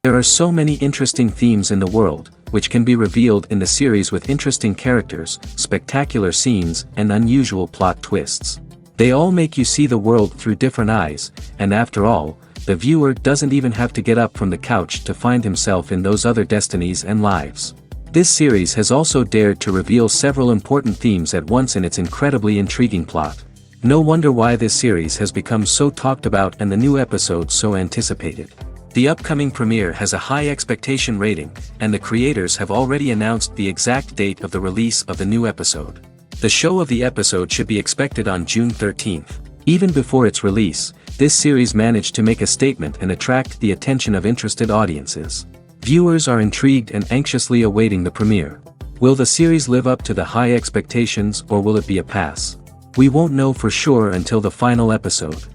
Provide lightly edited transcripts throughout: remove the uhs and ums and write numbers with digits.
There are so many interesting themes in the world, which can be revealed in the series with interesting characters, spectacular scenes, and unusual plot twists. They all make you see the world through different eyes, and after all, the viewer doesn't even have to get up from the couch to find himself in those other destinies and lives. This series has also dared to reveal several important themes at once in its incredibly intriguing plot. No wonder why this series has become so talked about and the new episodes so anticipated. The upcoming premiere has a high expectation rating, and the creators have already announced the exact date of the release of the new episode. The show of the episode should be expected on June 13th. Even before its release, this series managed to make a statement and attract the attention of interested audiences. Viewers are intrigued and anxiously awaiting the premiere. Will the series live up to the high expectations, or will it be a pass? We won't know for sure until the final episode.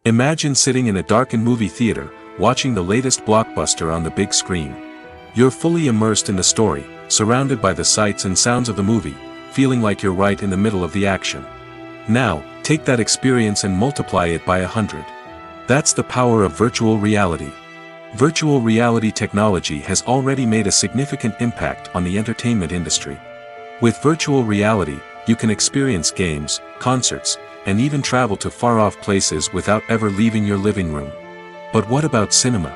Imagine sitting in a darkened movie theater, watching the latest blockbuster on the big screen. You're fully immersed in the story, surrounded by the sights and sounds of the movie, feeling like you're right in the middle of the action. Now, take that experience and multiply it by 100. That's the power of virtual reality. Virtual reality technology has already made a significant impact on the entertainment industry. With virtual reality, you can experience games, concerts, and even travel to far-off places without ever leaving your living room. But what about cinema?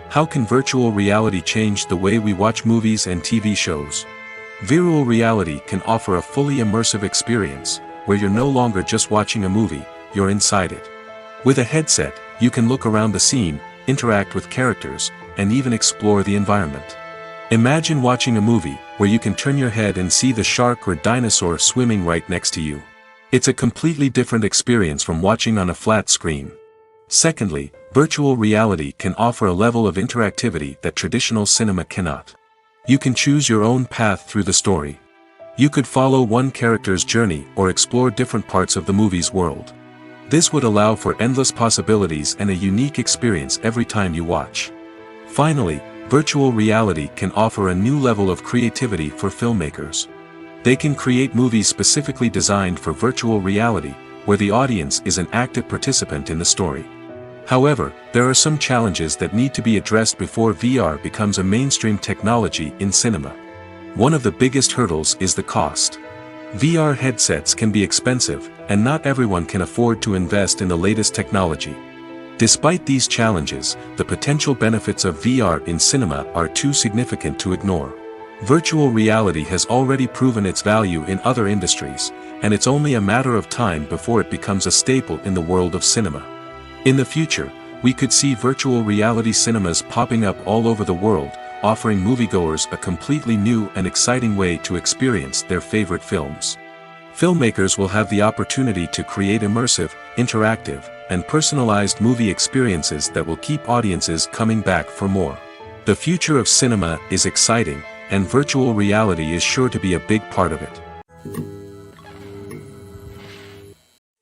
How can virtual reality change the way we watch movies and TV shows? Virtual reality can offer a fully immersive experience, where you're no longer just watching a movie, you're inside it. With a headset, you can look around the scene, interact with characters, and even explore the environment. Imagine watching a movie, where you can turn your head and see the shark or dinosaur swimming right next to you. It's a completely different experience from watching on a flat screen. Secondly, virtual reality can offer a level of interactivity that traditional cinema cannot. You can choose your own path through the story. You could follow one character's journey or explore different parts of the movie's world. This would allow for endless possibilities and a unique experience every time you watch. Finally, virtual reality can offer a new level of creativity for filmmakers. They can create movies specifically designed for virtual reality, where the audience is an active participant in the story. However, there are some challenges that need to be addressed before VR becomes a mainstream technology in cinema. One of the biggest hurdles is the cost. VR headsets can be expensive, and not everyone can afford to invest in the latest technology. Despite these challenges, the potential benefits of VR in cinema are too significant to ignore. Virtual reality has already proven its value in other industries, and it's only a matter of time before it becomes a staple in the world of cinema. In the future, we could see virtual reality cinemas popping up all over the world, offering moviegoers a completely new and exciting way to experience their favorite films. Filmmakers will have the opportunity to create immersive, interactive, and personalized movie experiences that will keep audiences coming back for more. The future of cinema is exciting, and virtual reality is sure to be a big part of it.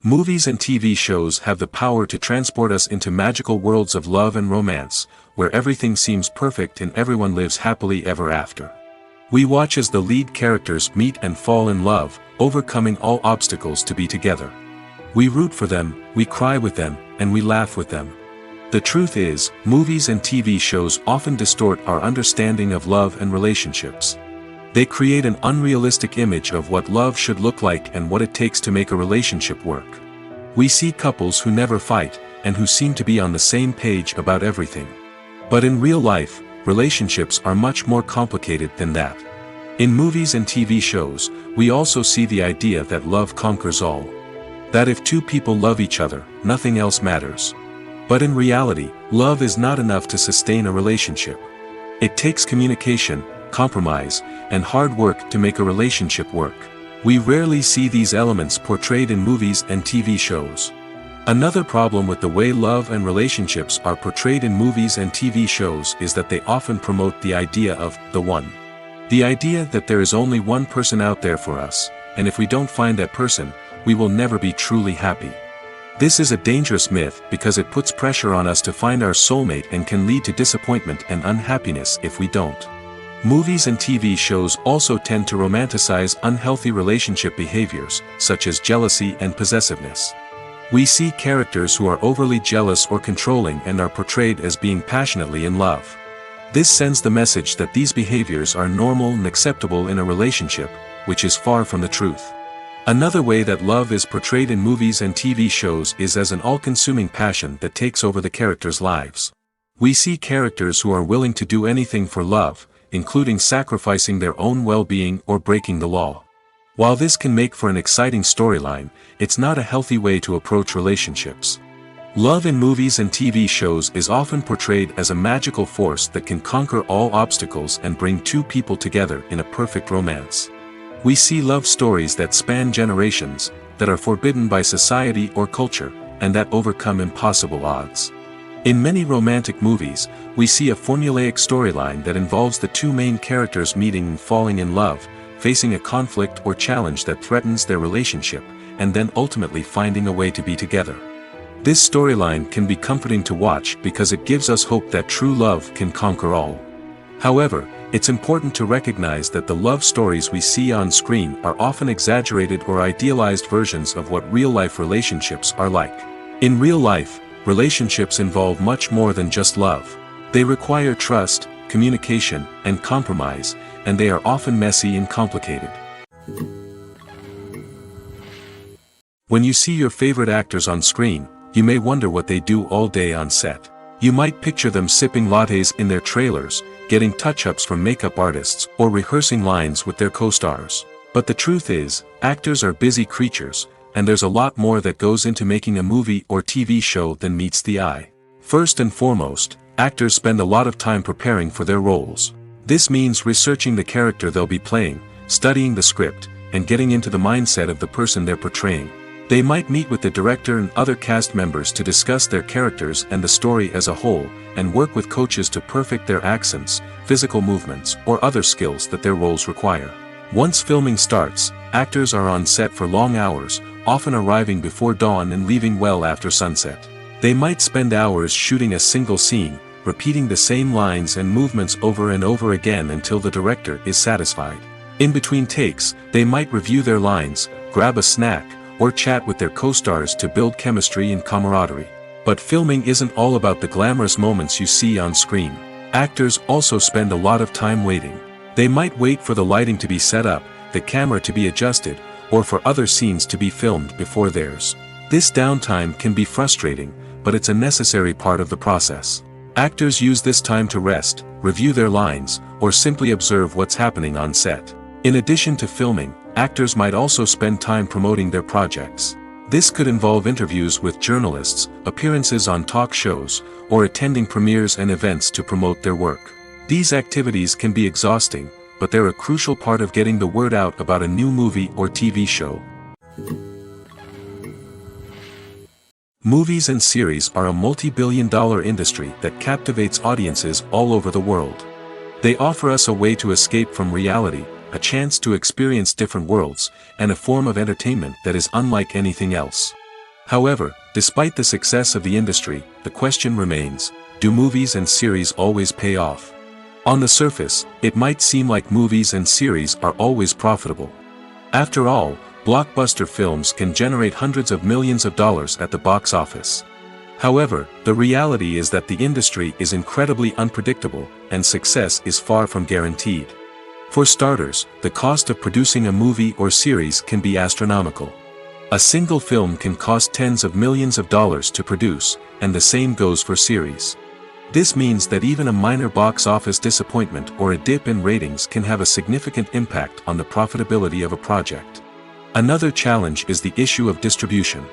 Movies and TV shows have the power to transport us into magical worlds of love and romance, where everything seems perfect and everyone lives happily ever after. We watch as the lead characters meet and fall in love, overcoming all obstacles to be together. We root for them, we cry with them, and we laugh with them. The truth is, movies and TV shows often distort our understanding of love and relationships. They create an unrealistic image of what love should look like and what it takes to make a relationship work. We see couples who never fight, and who seem to be on the same page about everything. But in real life, relationships are much more complicated than that. In movies and TV shows, we also see the idea that love conquers all. That if two people love each other, nothing else matters. But in reality, love is not enough to sustain a relationship. It takes communication, compromise, and hard work to make a relationship work. We rarely see these elements portrayed in movies and TV shows. Another problem with the way love and relationships are portrayed in movies and TV shows is that they often promote the idea of the one. The idea that there is only one person out there for us, and if we don't find that person, we will never be truly happy. This is a dangerous myth because it puts pressure on us to find our soulmate and can lead to disappointment and unhappiness if we don't. Movies and TV shows also tend to romanticize unhealthy relationship behaviors, such as jealousy and possessiveness. We see characters who are overly jealous or controlling and are portrayed as being passionately in love. This sends the message that these behaviors are normal and acceptable in a relationship, which is far from the truth. Another way that love is portrayed in movies and TV shows is as an all-consuming passion that takes over the characters' lives. We see characters who are willing to do anything for love, including sacrificing their own well-being or breaking the law. While this can make for an exciting storyline, it's not a healthy way to approach relationships. Love in movies and TV shows is often portrayed as a magical force that can conquer all obstacles and bring two people together in a perfect romance. We see love stories that span generations, that are forbidden by society or culture, and that overcome impossible odds. In many romantic movies, we see a formulaic storyline that involves the two main characters meeting and falling in love, facing a conflict or challenge that threatens their relationship, and then ultimately finding a way to be together. This storyline can be comforting to watch because it gives us hope that true love can conquer all. However, it's important to recognize that the love stories we see on screen are often exaggerated or idealized versions of what real-life relationships are like. In real life, relationships involve much more than just love. They require trust, communication, and compromise, and they are often messy and complicated. When you see your favorite actors on screen, you may wonder what they do all day on set. You might picture them sipping lattes in their trailers, getting touch-ups from makeup artists, or rehearsing lines with their co-stars. But the truth is, actors are busy creatures, and there's a lot more that goes into making a movie or TV show than meets the eye. First and foremost, actors spend a lot of time preparing for their roles. This means researching the character they'll be playing, studying the script, and getting into the mindset of the person they're portraying. They might meet with the director and other cast members to discuss their characters and the story as a whole, and work with coaches to perfect their accents, physical movements, or other skills that their roles require. Once filming starts, actors are on set for long hours, often arriving before dawn and leaving well after sunset. They might spend hours shooting a single scene, repeating the same lines and movements over and over again until the director is satisfied. In between takes, they might review their lines, grab a snack, or chat with their co-stars to build chemistry and camaraderie. But filming isn't all about the glamorous moments you see on screen. Actors also spend a lot of time waiting. They might wait for the lighting to be set up, the camera to be adjusted, or for other scenes to be filmed before theirs. This downtime can be frustrating, but it's a necessary part of the process. Actors use this time to rest, review their lines, or simply observe what's happening on set. In addition to filming, actors might also spend time promoting their projects. This could involve interviews with journalists, appearances on talk shows, or attending premieres and events to promote their work. These activities can be exhausting, but they're a crucial part of getting the word out about a new movie or TV show. Movies and series are a multi-billion-dollar industry that captivates audiences all over the world. They offer us a way to escape from reality, a chance to experience different worlds, and a form of entertainment that is unlike anything else. However, despite the success of the industry, the question remains, do movies and series always pay off? On the surface, it might seem like movies and series are always profitable. After all, blockbuster films can generate hundreds of millions of dollars at the box office. However, the reality is that the industry is incredibly unpredictable, and success is far from guaranteed. For starters, the cost of producing a movie or series can be astronomical. A single film can cost tens of millions of dollars to produce, and the same goes for series. This means that even a minor box office disappointment or a dip in ratings can have a significant impact on the profitability of a project. Another challenge is the issue of distribution.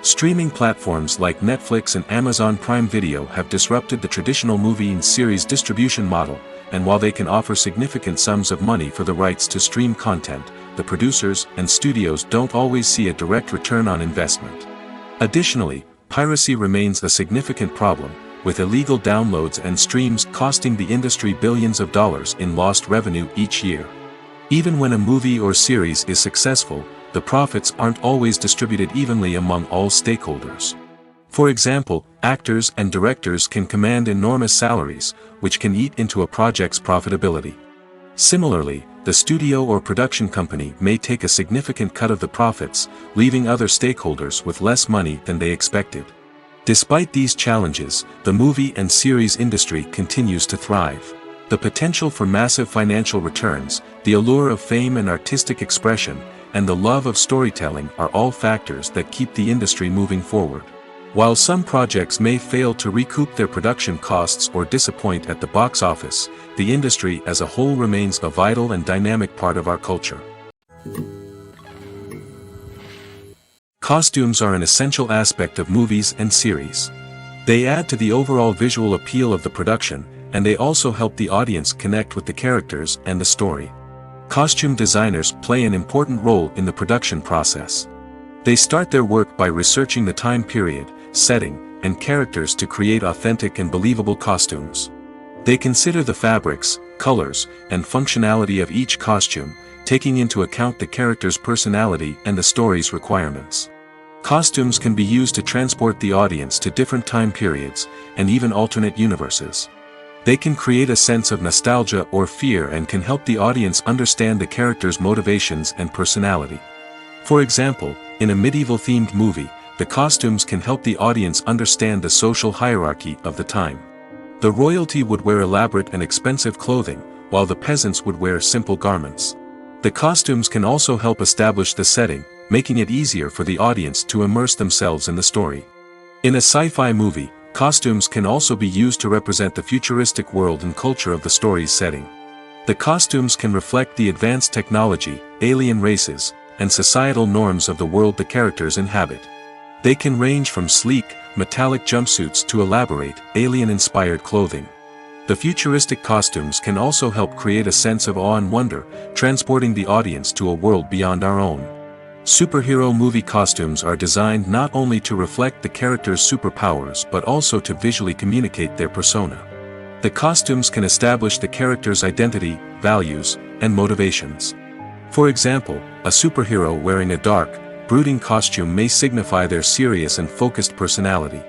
Streaming platforms like Netflix and Amazon Prime Video have disrupted the traditional movie and series distribution model, and while they can offer significant sums of money for the rights to stream content, the producers and studios don't always see a direct return on investment. Additionally, piracy remains a significant problem, with illegal downloads and streams costing the industry billions of dollars in lost revenue each year. Even when a movie or series is successful, the profits aren't always distributed evenly among all stakeholders. For example, actors and directors can command enormous salaries, which can eat into a project's profitability. Similarly, the studio or production company may take a significant cut of the profits, leaving other stakeholders with less money than they expected. Despite these challenges, the movie and series industry continues to thrive. The potential for massive financial returns, the allure of fame and artistic expression, and the love of storytelling are all factors that keep the industry moving forward. While some projects may fail to recoup their production costs or disappoint at the box office, the industry as a whole remains a vital and dynamic part of our culture. Costumes are an essential aspect of movies and series. They add to the overall visual appeal of the production, and they also help the audience connect with the characters and the story. Costume designers play an important role in the production process. They start their work by researching the time period, setting, and characters to create authentic and believable costumes. They consider the fabrics, colors, and functionality of each costume, taking into account the character's personality and the story's requirements. Costumes can be used to transport the audience to different time periods, and even alternate universes. They can create a sense of nostalgia or fear and can help the audience understand the character's motivations and personality. For example, in a medieval-themed movie, the costumes can help the audience understand the social hierarchy of the time. The royalty would wear elaborate and expensive clothing, while the peasants would wear simple garments. The costumes can also help establish the setting, making it easier for the audience to immerse themselves in the story. In a sci-fi movie, costumes can also be used to represent the futuristic world and culture of the story's setting. The costumes can reflect the advanced technology, alien races, and societal norms of the world the characters inhabit. They can range from sleek, metallic jumpsuits to elaborate, alien-inspired clothing. The futuristic costumes can also help create a sense of awe and wonder, transporting the audience to a world beyond our own. Superhero movie costumes are designed not only to reflect the character's superpowers but also to visually communicate their persona. The costumes can establish the character's identity, values, and motivations. For example, a superhero wearing a dark, brooding costume may signify their serious and focused personality.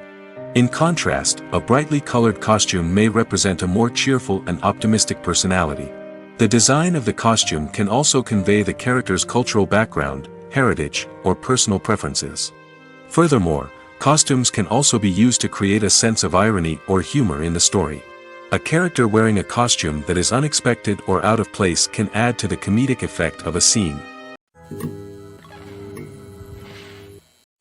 In contrast, a brightly colored costume may represent a more cheerful and optimistic personality. The design of the costume can also convey the character's cultural background, heritage, or personal preferences. Furthermore, costumes can also be used to create a sense of irony or humor in the story. A character wearing a costume that is unexpected or out of place can add to the comedic effect of a scene.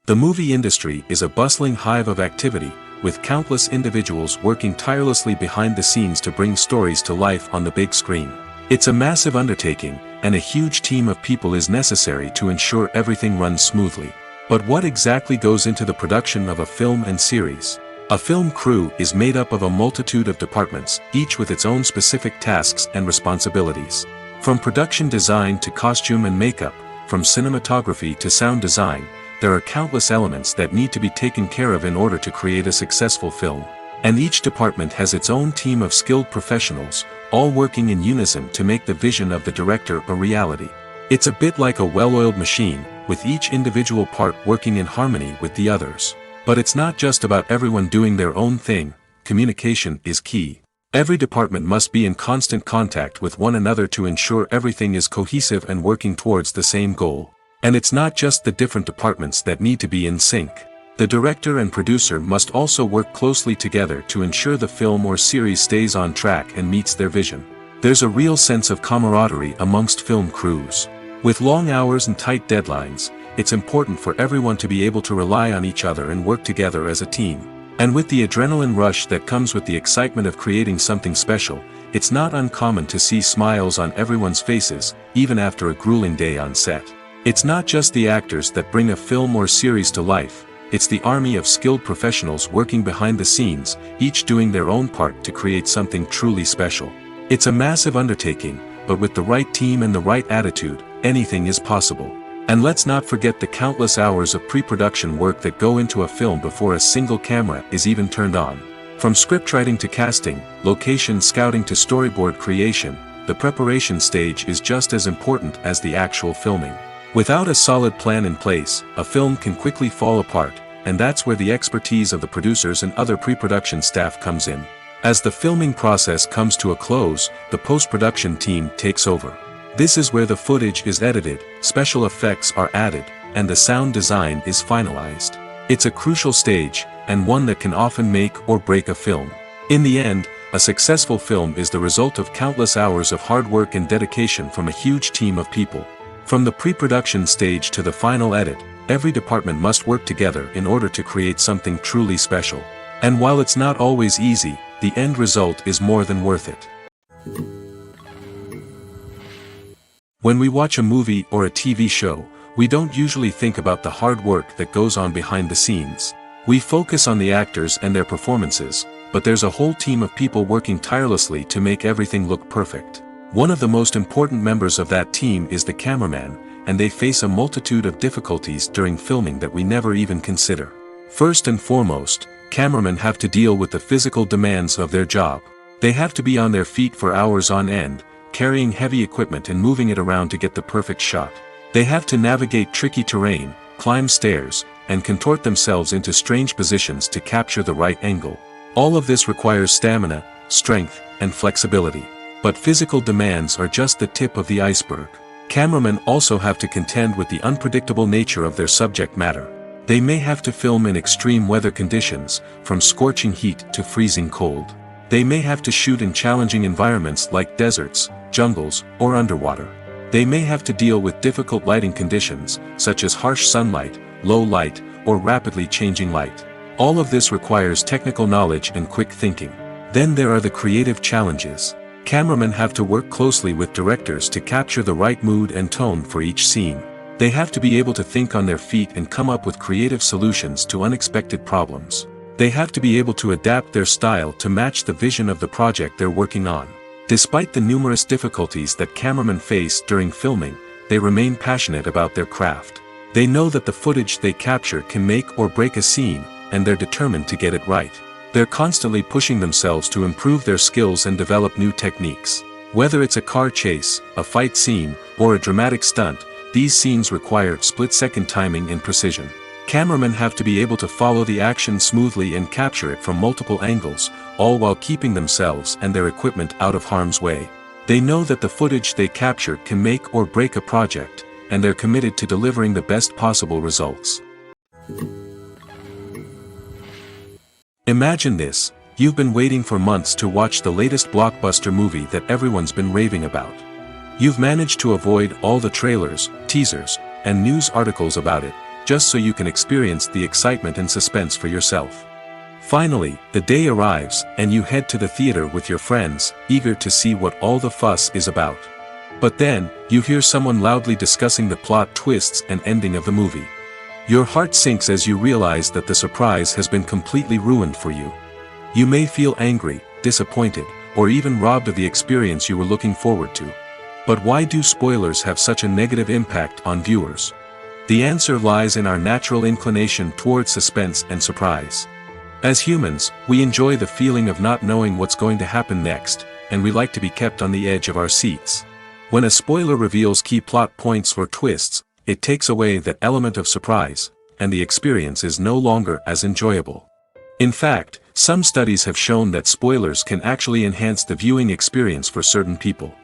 The movie industry is a bustling hive of activity, with countless individuals working tirelessly behind the scenes to bring stories to life on the big screen. It's a massive undertaking, and a huge team of people is necessary to ensure everything runs smoothly. But what exactly goes into the production of a film and series? A film crew is made up of a multitude of departments, each with its own specific tasks and responsibilities. From production design to costume and makeup, from cinematography to sound design, there are countless elements that need to be taken care of in order to create a successful film. And each department has its own team of skilled professionals, all working in unison to make the vision of the director a reality. It's a bit like a well-oiled machine, with each individual part working in harmony with the others. But it's not just about everyone doing their own thing. Communication is key. Every department must be in constant contact with one another to ensure everything is cohesive and working towards the same goal. And it's not just the different departments that need to be in sync. The director and producer must also work closely together to ensure the film or series stays on track and meets their vision. There's a real sense of camaraderie amongst film crews. With long hours and tight deadlines, it's important for everyone to be able to rely on each other and work together as a team. And with the adrenaline rush that comes with the excitement of creating something special, it's not uncommon to see smiles on everyone's faces, even after a grueling day on set. It's not just the actors that bring a film or series to life, it's the army of skilled professionals working behind the scenes, each doing their own part to create something truly special. It's a massive undertaking, but with the right team and the right attitude, anything is possible. And let's not forget the countless hours of pre-production work that go into a film before a single camera is even turned on. From scriptwriting to casting, location scouting to storyboard creation, the preparation stage is just as important as the actual filming. Without a solid plan in place, a film can quickly fall apart, and that's where the expertise of the producers and other pre-production staff comes in. As the filming process comes to a close, the post-production team takes over. This is where the footage is edited, special effects are added, and the sound design is finalized. It's a crucial stage, and one that can often make or break a film. In the end, a successful film is the result of countless hours of hard work and dedication from a huge team of people. From the pre-production stage to the final edit, every department must work together in order to create something truly special. And while it's not always easy, the end result is more than worth it. When we watch a movie or a TV show, we don't usually think about the hard work that goes on behind the scenes. We focus on the actors and their performances, but there's a whole team of people working tirelessly to make everything look perfect. One of the most important members of that team is the cameraman, and they face a multitude of difficulties during filming that we never even consider. First and foremost, cameramen have to deal with the physical demands of their job. They have to be on their feet for hours on end, carrying heavy equipment and moving it around to get the perfect shot. They have to navigate tricky terrain, climb stairs, and contort themselves into strange positions to capture the right angle. All of this requires stamina, strength, and flexibility. But physical demands are just the tip of the iceberg. Cameramen also have to contend with the unpredictable nature of their subject matter. They may have to film in extreme weather conditions, from scorching heat to freezing cold. They may have to shoot in challenging environments like deserts, jungles, or underwater. They may have to deal with difficult lighting conditions, such as harsh sunlight, low light, or rapidly changing light. All of this requires technical knowledge and quick thinking. Then there are the creative challenges. Cameramen have to work closely with directors to capture the right mood and tone for each scene. They have to be able to think on their feet and come up with creative solutions to unexpected problems. They have to be able to adapt their style to match the vision of the project they're working on. Despite the numerous difficulties that cameramen face during filming, they remain passionate about their craft. They know that the footage they capture can make or break a scene, and they're determined to get it right. They're constantly pushing themselves to improve their skills and develop new techniques. Whether it's a car chase, a fight scene, or a dramatic stunt, these scenes require split-second timing and precision. Cameramen have to be able to follow the action smoothly and capture it from multiple angles, all while keeping themselves and their equipment out of harm's way. They know that the footage they capture can make or break a project, and they're committed to delivering the best possible results. Imagine this: you've been waiting for months to watch the latest blockbuster movie that everyone's been raving about. You've managed to avoid all the trailers, teasers, and news articles about it, just so you can experience the excitement and suspense for yourself. Finally, the day arrives, and you head to the theater with your friends, eager to see what all the fuss is about. But then, you hear someone loudly discussing the plot twists and ending of the movie. Your heart sinks as you realize that the surprise has been completely ruined for you. You may feel angry, disappointed, or even robbed of the experience you were looking forward to. But why do spoilers have such a negative impact on viewers? The answer lies in our natural inclination toward suspense and surprise. As humans, we enjoy the feeling of not knowing what's going to happen next, and we like to be kept on the edge of our seats. When a spoiler reveals key plot points or twists, it takes away that element of surprise, and the experience is no longer as enjoyable. In fact, some studies have shown that spoilers can actually enhance the viewing experience for certain people.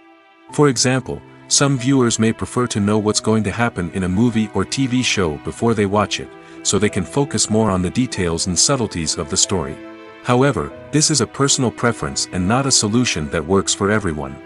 For example, some viewers may prefer to know what's going to happen in a movie or TV show before they watch it, so they can focus more on the details and subtleties of the story. However, this is a personal preference and not a solution that works for everyone.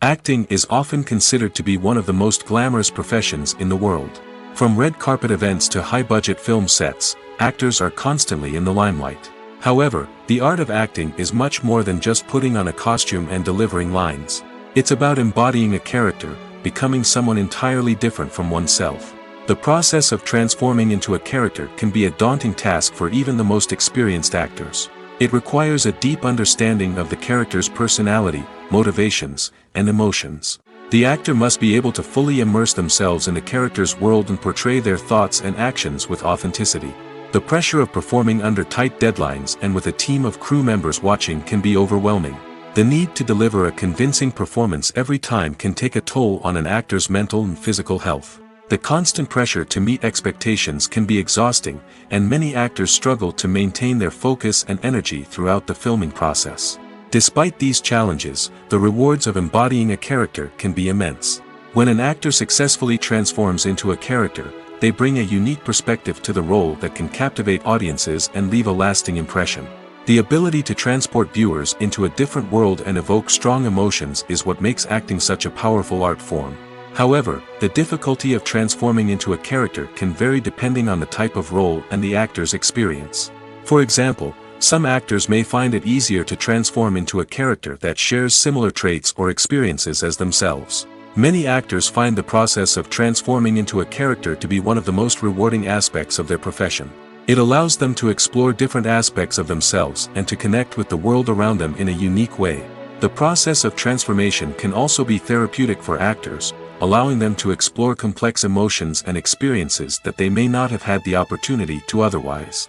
Acting is often considered to be one of the most glamorous professions in the world. From red carpet events to high-budget film sets, actors are constantly in the limelight. However, the art of acting is much more than just putting on a costume and delivering lines. It's about embodying a character, becoming someone entirely different from oneself. The process of transforming into a character can be a daunting task for even the most experienced actors. It requires a deep understanding of the character's personality, motivations, and emotions. The actor must be able to fully immerse themselves in the character's world and portray their thoughts and actions with authenticity. The pressure of performing under tight deadlines and with a team of crew members watching can be overwhelming. The need to deliver a convincing performance every time can take a toll on an actor's mental and physical health. The constant pressure to meet expectations can be exhausting, and many actors struggle to maintain their focus and energy throughout the filming process. Despite these challenges, the rewards of embodying a character can be immense. When an actor successfully transforms into a character, they bring a unique perspective to the role that can captivate audiences and leave a lasting impression. The ability to transport viewers into a different world and evoke strong emotions is what makes acting such a powerful art form. However, the difficulty of transforming into a character can vary depending on the type of role and the actor's experience. For example, some actors may find it easier to transform into a character that shares similar traits or experiences as themselves. Many actors find the process of transforming into a character to be one of the most rewarding aspects of their profession. It allows them to explore different aspects of themselves and to connect with the world around them in a unique way. The process of transformation can also be therapeutic for actors, allowing them to explore complex emotions and experiences that they may not have had the opportunity to otherwise.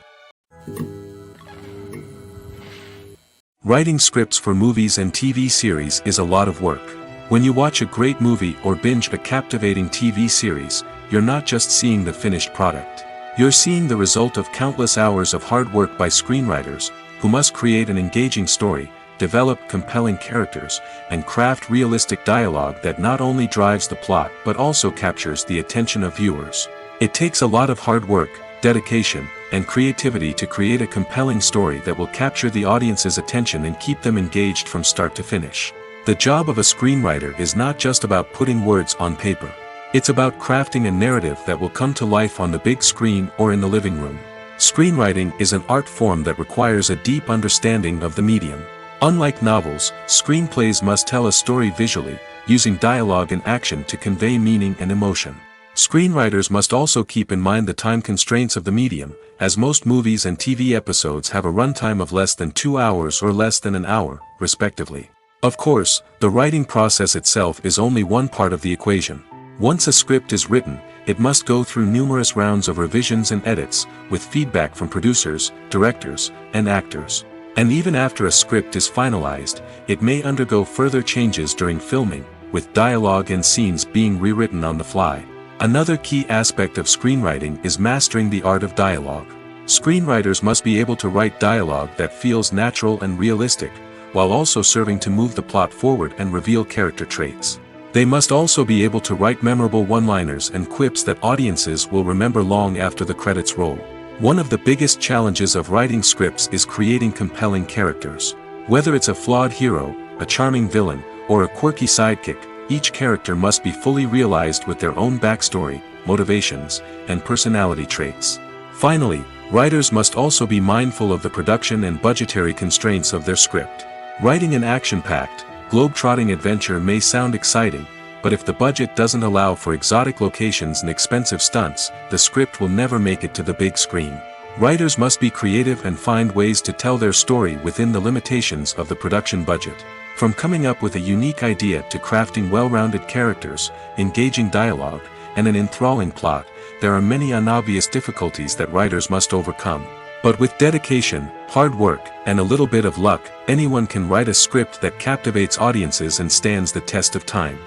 Writing scripts for movies and TV series is a lot of work. When you watch a great movie or binge a captivating TV series, you're not just seeing the finished product. You're seeing the result of countless hours of hard work by screenwriters, who must create an engaging story, develop compelling characters, and craft realistic dialogue that not only drives the plot but also captures the attention of viewers. It takes a lot of hard work, dedication, and creativity to create a compelling story that will capture the audience's attention and keep them engaged from start to finish. The job of a screenwriter is not just about putting words on paper. It's about crafting a narrative that will come to life on the big screen or in the living room. Screenwriting is an art form that requires a deep understanding of the medium. Unlike novels, screenplays must tell a story visually, using dialogue and action to convey meaning and emotion. Screenwriters must also keep in mind the time constraints of the medium, as most movies and TV episodes have a runtime of less than 2 hours or less than an hour, respectively. Of course, the writing process itself is only one part of the equation. Once a script is written, it must go through numerous rounds of revisions and edits, with feedback from producers, directors, and actors. And even after a script is finalized, it may undergo further changes during filming, with dialogue and scenes being rewritten on the fly. Another key aspect of screenwriting is mastering the art of dialogue. Screenwriters must be able to write dialogue that feels natural and realistic, while also serving to move the plot forward and reveal character traits. They must also be able to write memorable one-liners and quips that audiences will remember long after the credits roll. One of the biggest challenges of writing scripts is creating compelling characters. Whether it's a flawed hero, a charming villain, or a quirky sidekick, each character must be fully realized with their own backstory, motivations, and personality traits. Finally, writers must also be mindful of the production and budgetary constraints of their script. Writing an action-packed, globe-trotting adventure may sound exciting, but if the budget doesn't allow for exotic locations and expensive stunts, the script will never make it to the big screen. Writers must be creative and find ways to tell their story within the limitations of the production budget. From coming up with a unique idea to crafting well-rounded characters, engaging dialogue, and an enthralling plot, there are many unobvious difficulties that writers must overcome. But with dedication, hard work, and a little bit of luck, anyone can write a script that captivates audiences and stands the test of time.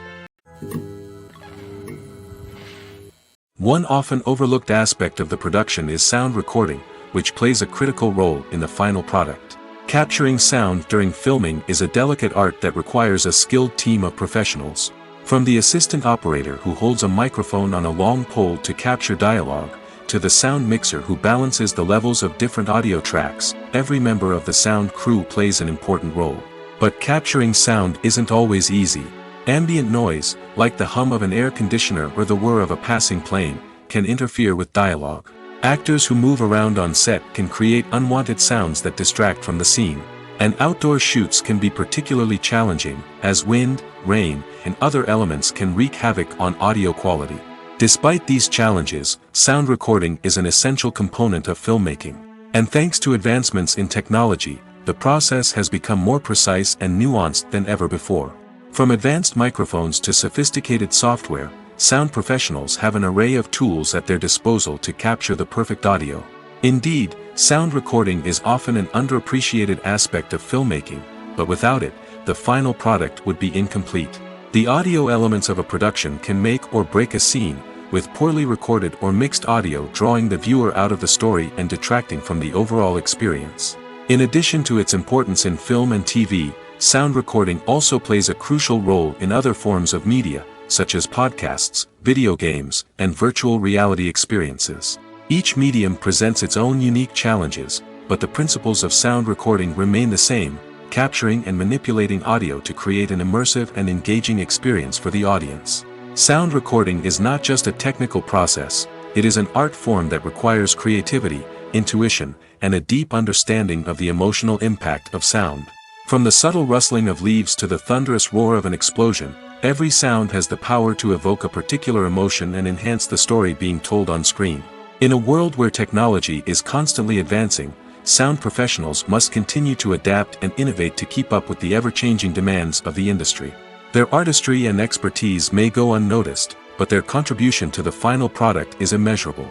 One often overlooked aspect of the production is sound recording, which plays a critical role in the final product. Capturing sound during filming is a delicate art that requires a skilled team of professionals. From the assistant operator who holds a microphone on a long pole to capture dialogue, to the sound mixer who balances the levels of different audio tracks, every member of the sound crew plays an important role. But capturing sound isn't always easy. Ambient noise, like the hum of an air conditioner or the whir of a passing plane, can interfere with dialogue. Actors who move around on set can create unwanted sounds that distract from the scene. And outdoor shoots can be particularly challenging, as wind, rain, and other elements can wreak havoc on audio quality. Despite these challenges, sound recording is an essential component of filmmaking. And thanks to advancements in technology, the process has become more precise and nuanced than ever before. From advanced microphones to sophisticated software, sound professionals have an array of tools at their disposal to capture the perfect audio. Indeed, sound recording is often an underappreciated aspect of filmmaking, but without it, the final product would be incomplete. The audio elements of a production can make or break a scene, with poorly recorded or mixed audio drawing the viewer out of the story and detracting from the overall experience. In addition to its importance in film and TV, sound recording also plays a crucial role in other forms of media, such as podcasts, video games, and virtual reality experiences. Each medium presents its own unique challenges, but the principles of sound recording remain the same, capturing and manipulating audio to create an immersive and engaging experience for the audience. Sound recording is not just a technical process, it is an art form that requires creativity, intuition, and a deep understanding of the emotional impact of sound. From the subtle rustling of leaves to the thunderous roar of an explosion, every sound has the power to evoke a particular emotion and enhance the story being told on screen. In a world where technology is constantly advancing, sound professionals must continue to adapt and innovate to keep up with the ever-changing demands of the industry. Their artistry and expertise may go unnoticed, but their contribution to the final product is immeasurable.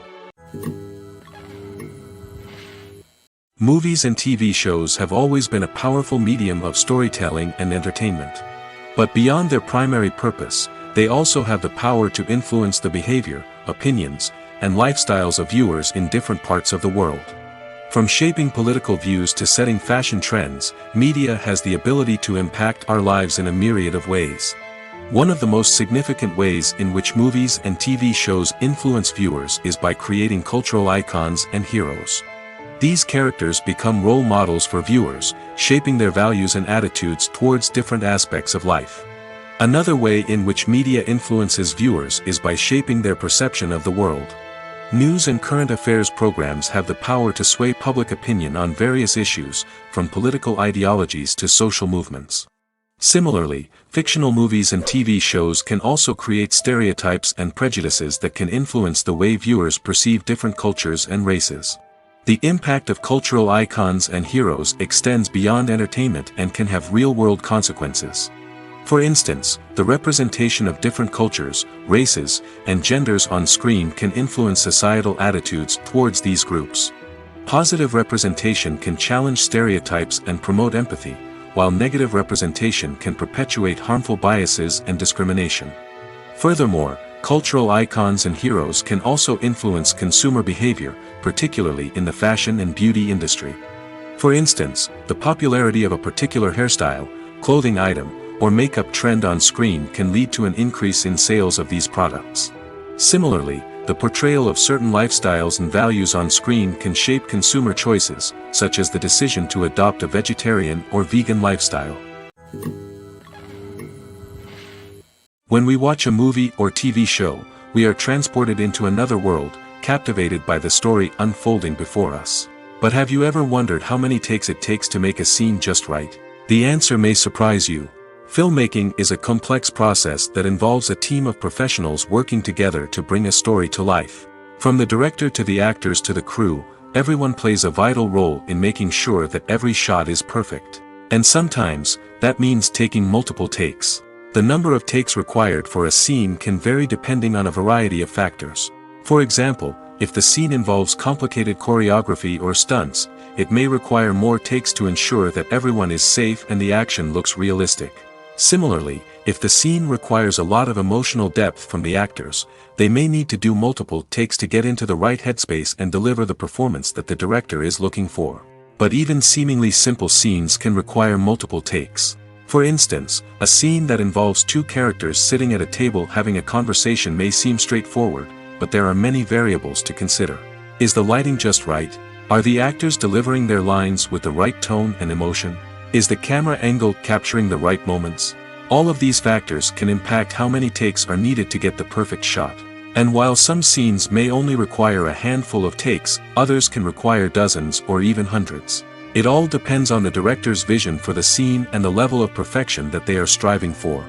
Movies and TV shows have always been a powerful medium of storytelling and entertainment. But beyond their primary purpose, they also have the power to influence the behavior, opinions, and lifestyles of viewers in different parts of the world. From shaping political views to setting fashion trends, media has the ability to impact our lives in a myriad of ways. One of the most significant ways in which movies and TV shows influence viewers is by creating cultural icons and heroes. These characters become role models for viewers, shaping their values and attitudes towards different aspects of life. Another way in which media influences viewers is by shaping their perception of the world. News and current affairs programs have the power to sway public opinion on various issues, from political ideologies to social movements. Similarly, fictional movies and TV shows can also create stereotypes and prejudices that can influence the way viewers perceive different cultures and races. The impact of cultural icons and heroes extends beyond entertainment and can have real-world consequences. For instance, the representation of different cultures, races, and genders on screen can influence societal attitudes towards these groups. Positive representation can challenge stereotypes and promote empathy, while negative representation can perpetuate harmful biases and discrimination. Furthermore, cultural icons and heroes can also influence consumer behavior, particularly in the fashion and beauty industry. For instance, the popularity of a particular hairstyle, clothing item, or makeup trend on screen can lead to an increase in sales of these products. Similarly, the portrayal of certain lifestyles and values on screen can shape consumer choices, such as the decision to adopt a vegetarian or vegan lifestyle. When we watch a movie or TV show, we are transported into another world, captivated by the story unfolding before us. But have you ever wondered how many takes it takes to make a scene just right? The answer may surprise you. Filmmaking is a complex process that involves a team of professionals working together to bring a story to life. From the director to the actors to the crew, everyone plays a vital role in making sure that every shot is perfect. And sometimes, that means taking multiple takes. The number of takes required for a scene can vary depending on a variety of factors. For example, if the scene involves complicated choreography or stunts, it may require more takes to ensure that everyone is safe and the action looks realistic. Similarly, if the scene requires a lot of emotional depth from the actors, they may need to do multiple takes to get into the right headspace and deliver the performance that the director is looking for. But even seemingly simple scenes can require multiple takes. For instance, a scene that involves two characters sitting at a table having a conversation may seem straightforward, but there are many variables to consider. Is the lighting just right? Are the actors delivering their lines with the right tone and emotion? Is the camera angle capturing the right moments? All of these factors can impact how many takes are needed to get the perfect shot. And while some scenes may only require a handful of takes, others can require dozens or even hundreds. It all depends on the director's vision for the scene and the level of perfection that they are striving for.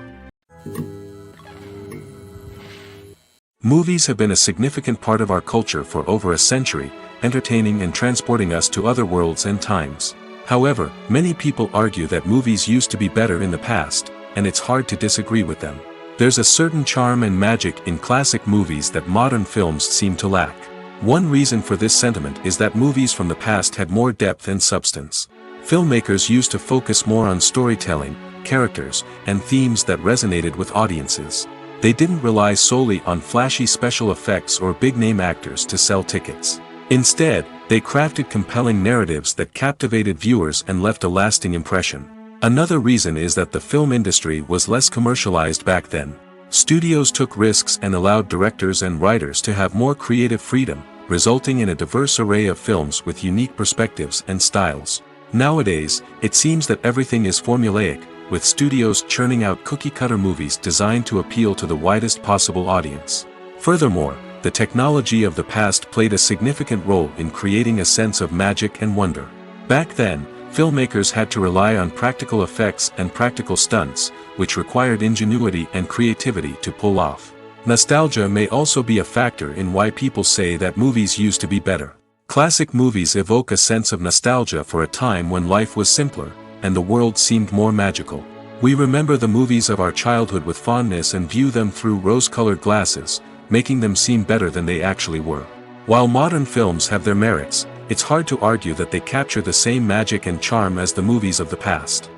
Movies have been a significant part of our culture for over a century, entertaining and transporting us to other worlds and times. However, many people argue that movies used to be better in the past, and it's hard to disagree with them. There's a certain charm and magic in classic movies that modern films seem to lack. One reason for this sentiment is that movies from the past had more depth and substance. Filmmakers used to focus more on storytelling, characters, and themes that resonated with audiences. They didn't rely solely on flashy special effects or big-name actors to sell tickets. Instead, they crafted compelling narratives that captivated viewers and left a lasting impression. Another reason is that the film industry was less commercialized back then. Studios took risks and allowed directors and writers to have more creative freedom, resulting in a diverse array of films with unique perspectives and styles. Nowadays, it seems that everything is formulaic, with studios churning out cookie-cutter movies designed to appeal to the widest possible audience. Furthermore, the technology of the past played a significant role in creating a sense of magic and wonder. Back then, filmmakers had to rely on practical effects and practical stunts, which required ingenuity and creativity to pull off. Nostalgia may also be a factor in why people say that movies used to be better. Classic movies evoke a sense of nostalgia for a time when life was simpler, and the world seemed more magical. We remember the movies of our childhood with fondness and view them through rose-colored glasses, making them seem better than they actually were. While modern films have their merits, it's hard to argue that they capture the same magic and charm as the movies of the past.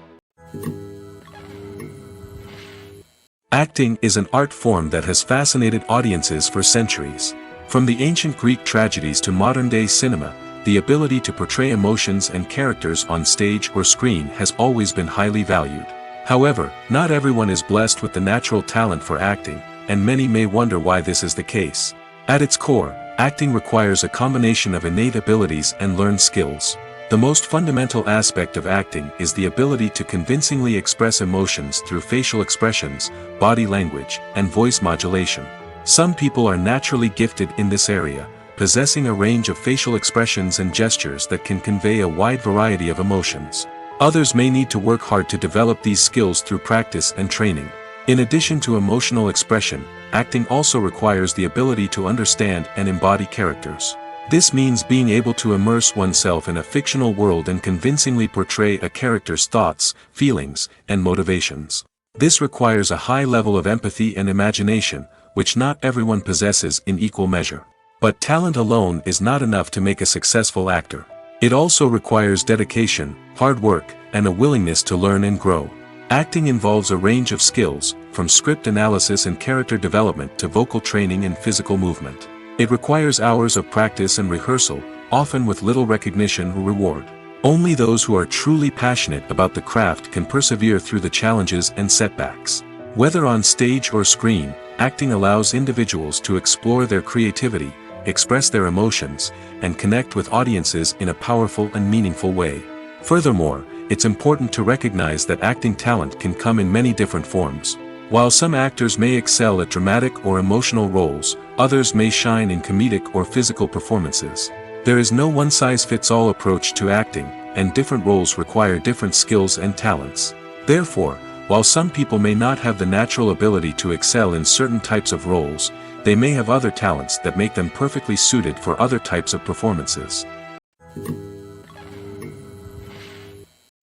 Acting is an art form that has fascinated audiences for centuries. From the ancient Greek tragedies to modern-day cinema, the ability to portray emotions and characters on stage or screen has always been highly valued. However, not everyone is blessed with the natural talent for acting, and many may wonder why this is the case. At its core, acting requires a combination of innate abilities and learned skills. The most fundamental aspect of acting is the ability to convincingly express emotions through facial expressions, body language, and voice modulation. Some people are naturally gifted in this area, possessing a range of facial expressions and gestures that can convey a wide variety of emotions. Others may need to work hard to develop these skills through practice and training. In addition to emotional expression, acting also requires the ability to understand and embody characters. This means being able to immerse oneself in a fictional world and convincingly portray a character's thoughts, feelings, and motivations. This requires a high level of empathy and imagination, which not everyone possesses in equal measure. But talent alone is not enough to make a successful actor. It also requires dedication, hard work, and a willingness to learn and grow. Acting involves a range of skills, from script analysis and character development to vocal training and physical movement. It requires hours of practice and rehearsal, often with little recognition or reward. Only those who are truly passionate about the craft can persevere through the challenges and setbacks. Whether on stage or screen, acting allows individuals to explore their creativity, express their emotions, and connect with audiences in a powerful and meaningful way. Furthermore, it's important to recognize that acting talent can come in many different forms. While some actors may excel at dramatic or emotional roles, others may shine in comedic or physical performances. There is no one-size-fits-all approach to acting, and different roles require different skills and talents. Therefore, while some people may not have the natural ability to excel in certain types of roles, they may have other talents that make them perfectly suited for other types of performances.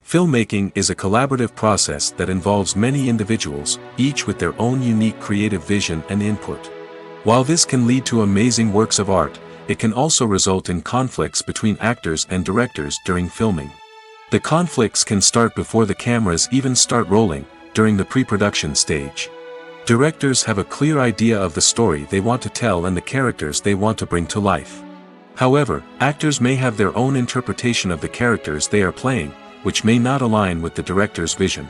Filmmaking is a collaborative process that involves many individuals, each with their own unique creative vision and input. While this can lead to amazing works of art, it can also result in conflicts between actors and directors during filming. The conflicts can start before the cameras even start rolling, during the pre-production stage. Directors have a clear idea of the story they want to tell and the characters they want to bring to life. However, actors may have their own interpretation of the characters they are playing, which may not align with the director's vision.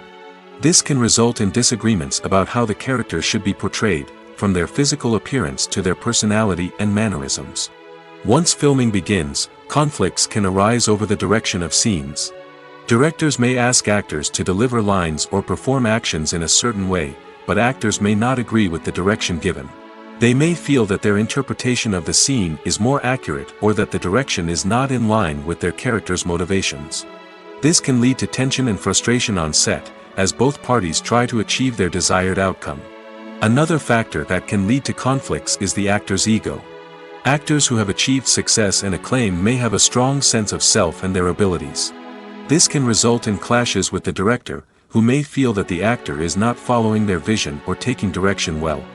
This can result in disagreements about how the characters should be portrayed, from their physical appearance to their personality and mannerisms. Once filming begins, conflicts can arise over the direction of scenes. Directors may ask actors to deliver lines or perform actions in a certain way, but actors may not agree with the direction given. They may feel that their interpretation of the scene is more accurate or that the direction is not in line with their character's motivations. This can lead to tension and frustration on set, as both parties try to achieve their desired outcome. Another factor that can lead to conflicts is the actor's ego. Actors who have achieved success and acclaim may have a strong sense of self and their abilities. This can result in clashes with the director, who may feel that the actor is not following their vision or taking direction well.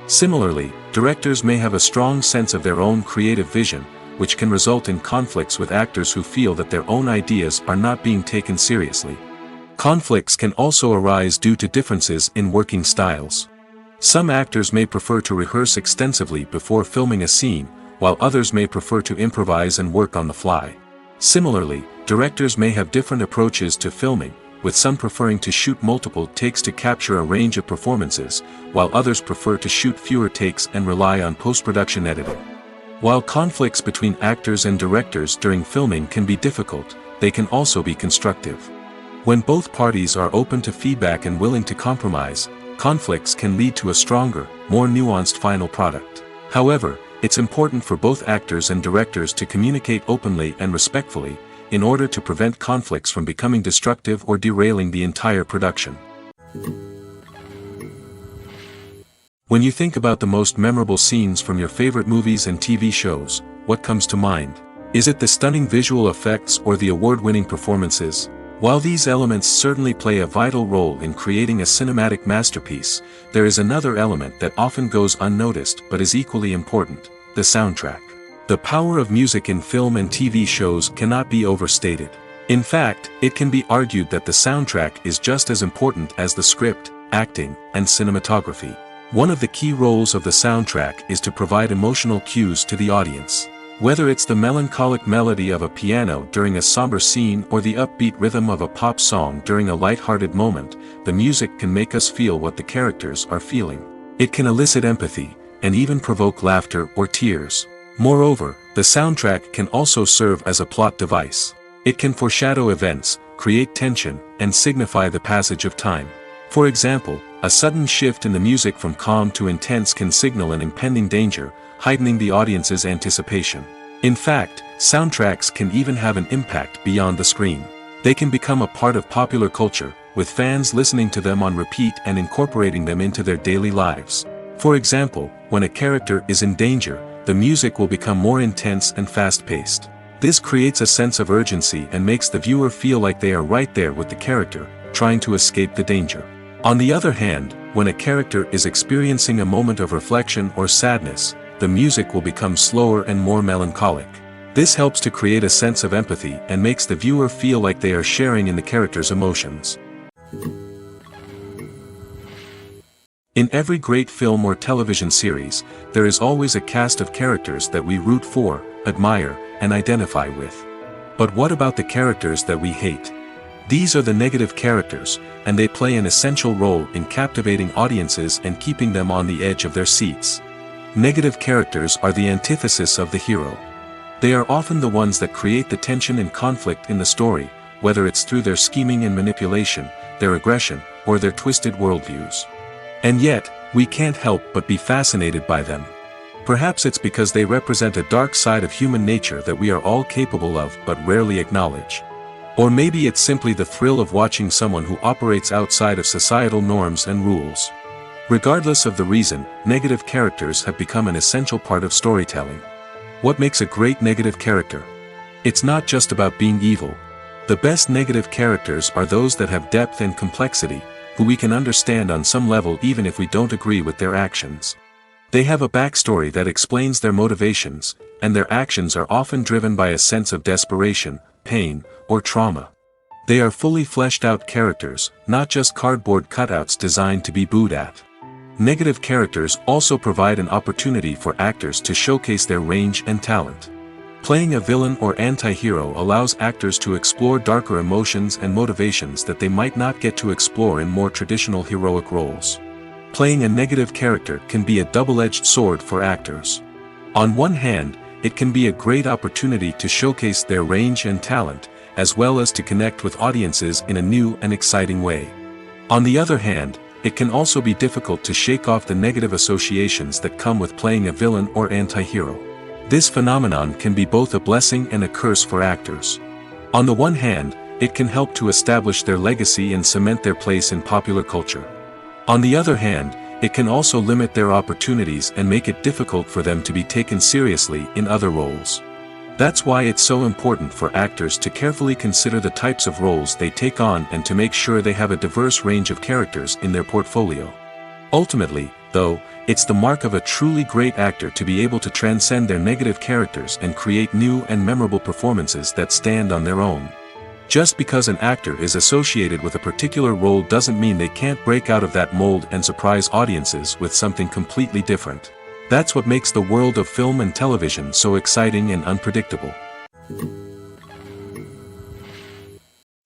Similarly, directors may have a strong sense of their own creative vision, which can result in conflicts with actors who feel that their own ideas are not being taken seriously. Conflicts can also arise due to differences in working styles. Some actors may prefer to rehearse extensively before filming a scene, while others may prefer to improvise and work on the fly. Similarly, directors may have different approaches to filming, with some preferring to shoot multiple takes to capture a range of performances, while others prefer to shoot fewer takes and rely on post-production editing. While conflicts between actors and directors during filming can be difficult, they can also be constructive. When both parties are open to feedback and willing to compromise, conflicts can lead to a stronger, more nuanced final product. However, it's important for both actors and directors to communicate openly and respectfully, in order to prevent conflicts from becoming destructive or derailing the entire production. When you think about the most memorable scenes from your favorite movies and TV shows, what comes to mind? Is it the stunning visual effects or the award-winning performances? While these elements certainly play a vital role in creating a cinematic masterpiece, there is another element that often goes unnoticed but is equally important: the soundtrack. The power of music in film and TV shows cannot be overstated. In fact, it can be argued that the soundtrack is just as important as the script, acting, and cinematography. One of the key roles of the soundtrack is to provide emotional cues to the audience. Whether it's the melancholic melody of a piano during a somber scene or the upbeat rhythm of a pop song during a light-hearted moment, the music can make us feel what the characters are feeling. It can elicit empathy, and even provoke laughter or tears. Moreover, the soundtrack can also serve as a plot device. It can foreshadow events, create tension, and signify the passage of time. For example, a sudden shift in the music from calm to intense can signal an impending danger, heightening the audience's anticipation. In fact, soundtracks can even have an impact beyond the screen. They can become a part of popular culture, with fans listening to them on repeat and incorporating them into their daily lives. For example, when a character is in danger, the music will become more intense and fast-paced. This creates a sense of urgency and makes the viewer feel like they are right there with the character, trying to escape the danger. On the other hand, when a character is experiencing a moment of reflection or sadness, the music will become slower and more melancholic. This helps to create a sense of empathy and makes the viewer feel like they are sharing in the character's emotions. In every great film or television series, there is always a cast of characters that we root for, admire, and identify with. But what about the characters that we hate? These are the negative characters, and they play an essential role in captivating audiences and keeping them on the edge of their seats. Negative characters are the antithesis of the hero. They are often the ones that create the tension and conflict in the story, whether it's through their scheming and manipulation, their aggression, or their twisted worldviews. And yet, we can't help but be fascinated by them. Perhaps it's because they represent a dark side of human nature that we are all capable of but rarely acknowledge. Or maybe it's simply the thrill of watching someone who operates outside of societal norms and rules. Regardless of the reason, negative characters have become an essential part of storytelling. What makes a great negative character? It's not just about being evil. The best negative characters are those that have depth and complexity, who we can understand on some level even if we don't agree with their actions. They have a backstory that explains their motivations, and their actions are often driven by a sense of desperation, pain, or trauma. They are fully fleshed out characters, not just cardboard cutouts designed to be booed at. Negative characters also provide an opportunity for actors to showcase their range and talent. Playing a villain or anti-hero allows actors to explore darker emotions and motivations that they might not get to explore in more traditional heroic roles. Playing a negative character can be a double-edged sword for actors. On one hand, it can be a great opportunity to showcase their range and talent, as well as to connect with audiences in a new and exciting way. On the other hand, it can also be difficult to shake off the negative associations that come with playing a villain or anti-hero. This phenomenon can be both a blessing and a curse for actors. On the one hand, it can help to establish their legacy and cement their place in popular culture. On the other hand, it can also limit their opportunities and make it difficult for them to be taken seriously in other roles. That's why it's so important for actors to carefully consider the types of roles they take on and to make sure they have a diverse range of characters in their portfolio. Ultimately, though, it's the mark of a truly great actor to be able to transcend their negative characters and create new and memorable performances that stand on their own. Just because an actor is associated with a particular role doesn't mean they can't break out of that mold and surprise audiences with something completely different. That's what makes the world of film and television so exciting and unpredictable.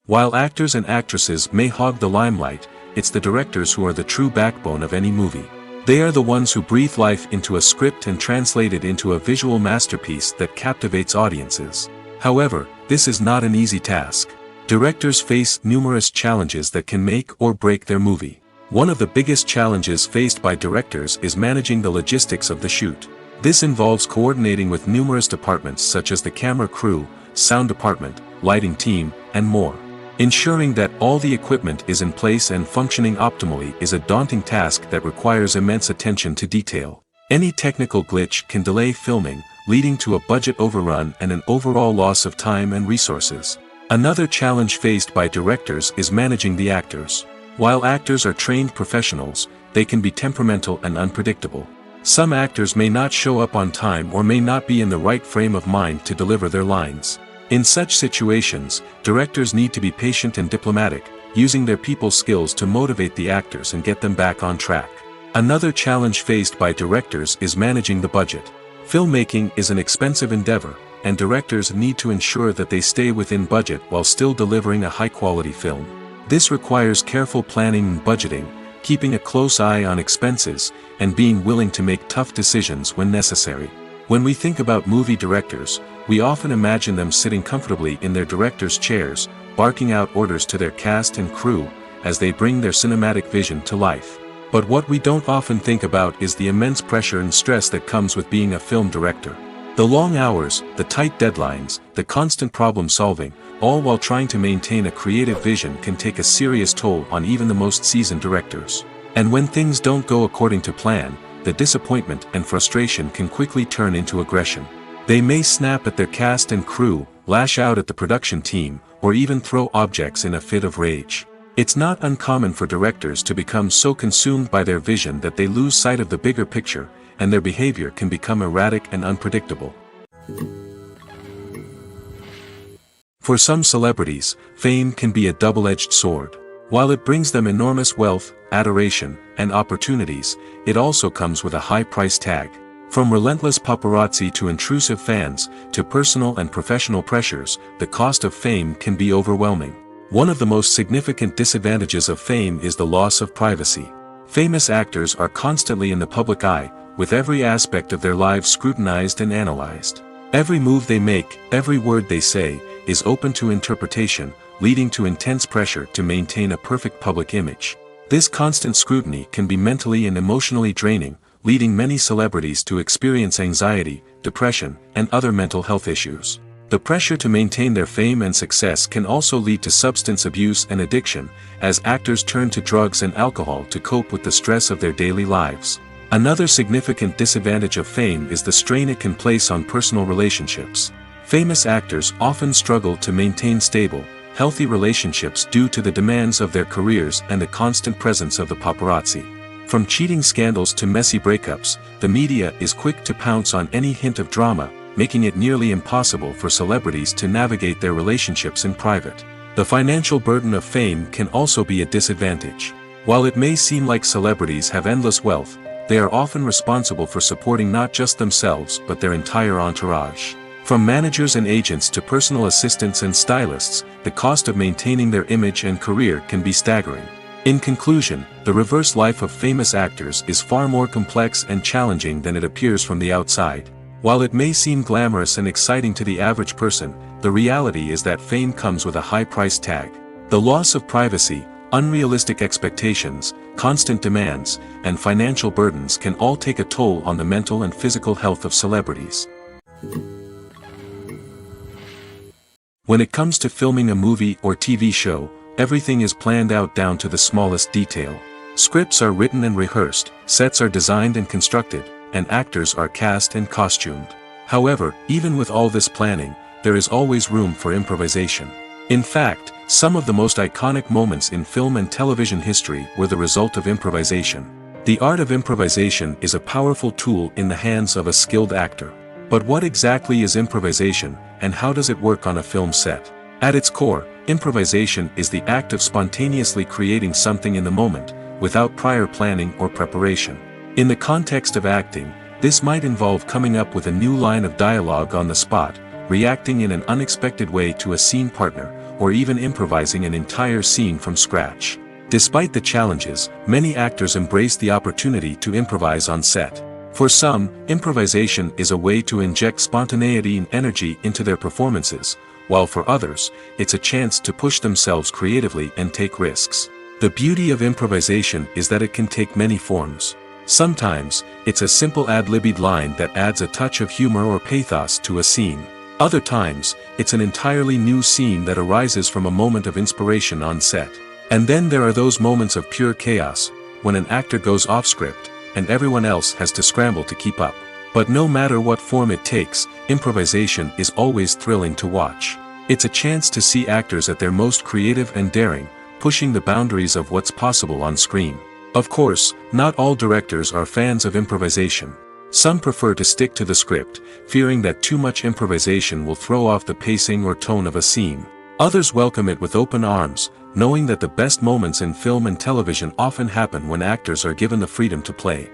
While actors and actresses may hog the limelight, it's the directors who are the true backbone of any movie. They are the ones who breathe life into a script and translate it into a visual masterpiece that captivates audiences. However, this is not an easy task. Directors face numerous challenges that can make or break their movie. One of the biggest challenges faced by directors is managing the logistics of the shoot. This involves coordinating with numerous departments such as the camera crew, sound department, lighting team, and more. Ensuring that all the equipment is in place and functioning optimally is a daunting task that requires immense attention to detail. Any technical glitch can delay filming, leading to a budget overrun and an overall loss of time and resources. Another challenge faced by directors is managing the actors. While actors are trained professionals, they can be temperamental and unpredictable. Some actors may not show up on time or may not be in the right frame of mind to deliver their lines. In such situations, directors need to be patient and diplomatic, using their people skills to motivate the actors and get them back on track. Another challenge faced by directors is managing the budget. Filmmaking is an expensive endeavor, and directors need to ensure that they stay within budget while still delivering a high-quality film. This requires careful planning and budgeting, keeping a close eye on expenses, and being willing to make tough decisions when necessary. When we think about movie directors, we often imagine them sitting comfortably in their director's chairs, barking out orders to their cast and crew, as they bring their cinematic vision to life. But what we don't often think about is the immense pressure and stress that comes with being a film director. The long hours, the tight deadlines, the constant problem solving, all while trying to maintain a creative vision can take a serious toll on even the most seasoned directors. And when things don't go according to plan, the disappointment and frustration can quickly turn into aggression. They may snap at their cast and crew, lash out at the production team, or even throw objects in a fit of rage. It's not uncommon for directors to become so consumed by their vision that they lose sight of the bigger picture, and their behavior can become erratic and unpredictable. For some celebrities, fame can be a double-edged sword. While it brings them enormous wealth, adoration, and opportunities, it also comes with a high price tag. From relentless paparazzi to intrusive fans, to personal and professional pressures, the cost of fame can be overwhelming. One of the most significant disadvantages of fame is the loss of privacy. Famous actors are constantly in the public eye, with every aspect of their lives scrutinized and analyzed. Every move they make, every word they say, is open to interpretation, leading to intense pressure to maintain a perfect public image. This constant scrutiny can be mentally and emotionally draining, leading many celebrities to experience anxiety, depression, and other mental health issues. The pressure to maintain their fame and success can also lead to substance abuse and addiction, as actors turn to drugs and alcohol to cope with the stress of their daily lives. Another significant disadvantage of fame is the strain it can place on personal relationships. Famous actors often struggle to maintain stable, healthy relationships due to the demands of their careers and the constant presence of the paparazzi. From cheating scandals to messy breakups, the media is quick to pounce on any hint of drama, making it nearly impossible for celebrities to navigate their relationships in private. The financial burden of fame can also be a disadvantage. While it may seem like celebrities have endless wealth, they are often responsible for supporting not just themselves but their entire entourage. From managers and agents to personal assistants and stylists, the cost of maintaining their image and career can be staggering. In conclusion, the reverse life of famous actors is far more complex and challenging than it appears from the outside. While it may seem glamorous and exciting to the average person, the reality is that fame comes with a high price tag. The loss of privacy, unrealistic expectations, constant demands, and financial burdens can all take a toll on the mental and physical health of celebrities. When it comes to filming a movie or TV show, everything is planned out down to the smallest detail. Scripts are written and rehearsed, sets are designed and constructed, and actors are cast and costumed. However, even with all this planning, there is always room for improvisation. In fact, some of the most iconic moments in film and television history were the result of improvisation. The art of improvisation is a powerful tool in the hands of a skilled actor. But what exactly is improvisation, and how does it work on a film set? At its core, improvisation is the act of spontaneously creating something in the moment, without prior planning or preparation. In the context of acting, this might involve coming up with a new line of dialogue on the spot, reacting in an unexpected way to a scene partner, or even improvising an entire scene from scratch. Despite the challenges, many actors embrace the opportunity to improvise on set. For some, improvisation is a way to inject spontaneity and energy into their performances, while for others, it's a chance to push themselves creatively and take risks. The beauty of improvisation is that it can take many forms. Sometimes, it's a simple ad-libbed line that adds a touch of humor or pathos to a scene. Other times, it's an entirely new scene that arises from a moment of inspiration on set. And then there are those moments of pure chaos, when an actor goes off script, and everyone else has to scramble to keep up. But no matter what form it takes, improvisation is always thrilling to watch. It's a chance to see actors at their most creative and daring, pushing the boundaries of what's possible on screen. Of course, not all directors are fans of improvisation. Some prefer to stick to the script, fearing that too much improvisation will throw off the pacing or tone of a scene. Others welcome it with open arms, knowing that the best moments in film and television often happen when actors are given the freedom to play.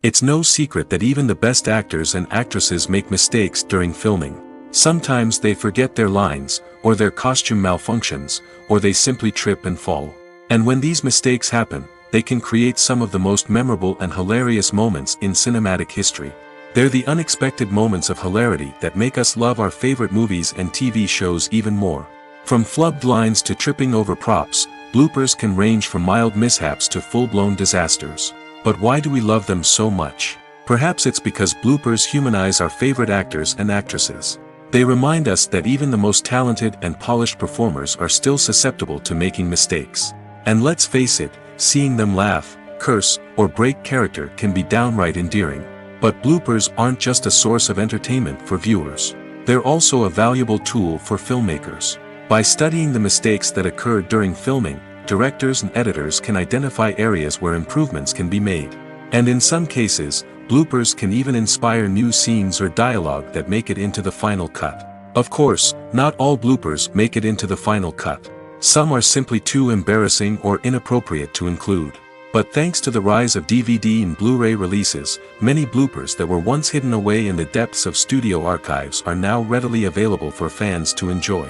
It's no secret that even the best actors and actresses make mistakes during filming. Sometimes they forget their lines, or their costume malfunctions, or they simply trip and fall. And when these mistakes happen, they can create some of the most memorable and hilarious moments in cinematic history. They're the unexpected moments of hilarity that make us love our favorite movies and TV shows even more. From flubbed lines to tripping over props, bloopers can range from mild mishaps to full-blown disasters. But why do we love them so much? Perhaps it's because bloopers humanize our favorite actors and actresses. They remind us that even the most talented and polished performers are still susceptible to making mistakes. And let's face it, seeing them laugh, curse, or break character can be downright endearing. But bloopers aren't just a source of entertainment for viewers. They're also a valuable tool for filmmakers. By studying the mistakes that occurred during filming, directors and editors can identify areas where improvements can be made. And in some cases, bloopers can even inspire new scenes or dialogue that make it into the final cut. Of course, not all bloopers make it into the final cut. Some are simply too embarrassing or inappropriate to include. But thanks to the rise of DVD and Blu-ray releases, many bloopers that were once hidden away in the depths of studio archives are now readily available for fans to enjoy.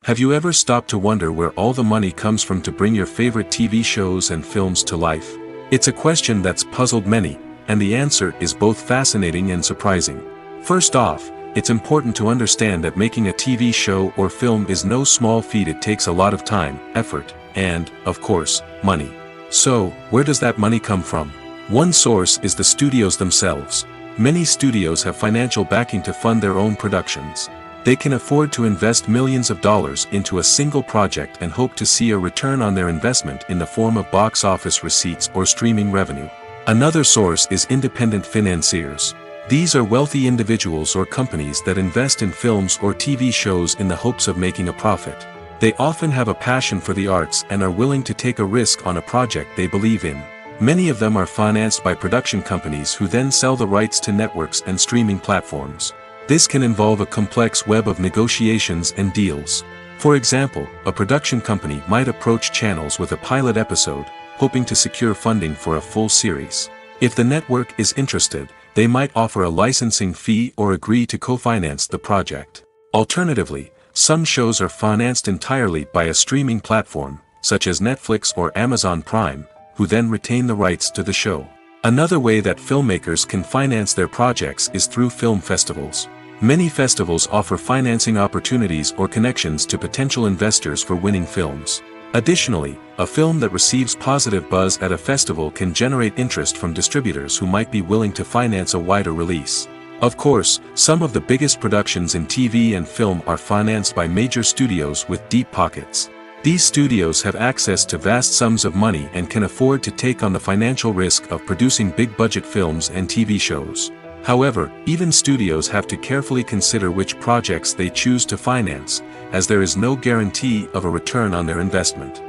Have you ever stopped to wonder where all the money comes from to bring your favorite TV shows and films to life? It's a question that's puzzled many, and the answer is both fascinating and surprising. First off, it's important to understand that making a TV show or film is no small feat. It takes a lot of time, effort, and, of course, money. So, where does that money come from? One source is the studios themselves. Many studios have financial backing to fund their own productions. They can afford to invest millions of dollars into a single project and hope to see a return on their investment in the form of box office receipts or streaming revenue. Another source is independent financiers. These are wealthy individuals or companies that invest in films or TV shows in the hopes of making a profit. They often have a passion for the arts and are willing to take a risk on a project they believe in. Many of them are financed by production companies who then sell the rights to networks and streaming platforms. This can involve a complex web of negotiations and deals. For example, a production company might approach channels with a pilot episode, hoping to secure funding for a full series. If the network is interested, they might offer a licensing fee or agree to co-finance the project. Alternatively, some shows are financed entirely by a streaming platform, such as Netflix or Amazon Prime, who then retain the rights to the show. Another way that filmmakers can finance their projects is through film festivals. Many festivals offer financing opportunities or connections to potential investors for winning films. Additionally, a film that receives positive buzz at a festival can generate interest from distributors who might be willing to finance a wider release. Of course, some of the biggest productions in TV and film are financed by major studios with deep pockets. These studios have access to vast sums of money and can afford to take on the financial risk of producing big-budget films and TV shows. However, even studios have to carefully consider which projects they choose to finance, as there is no guarantee of a return on their investment.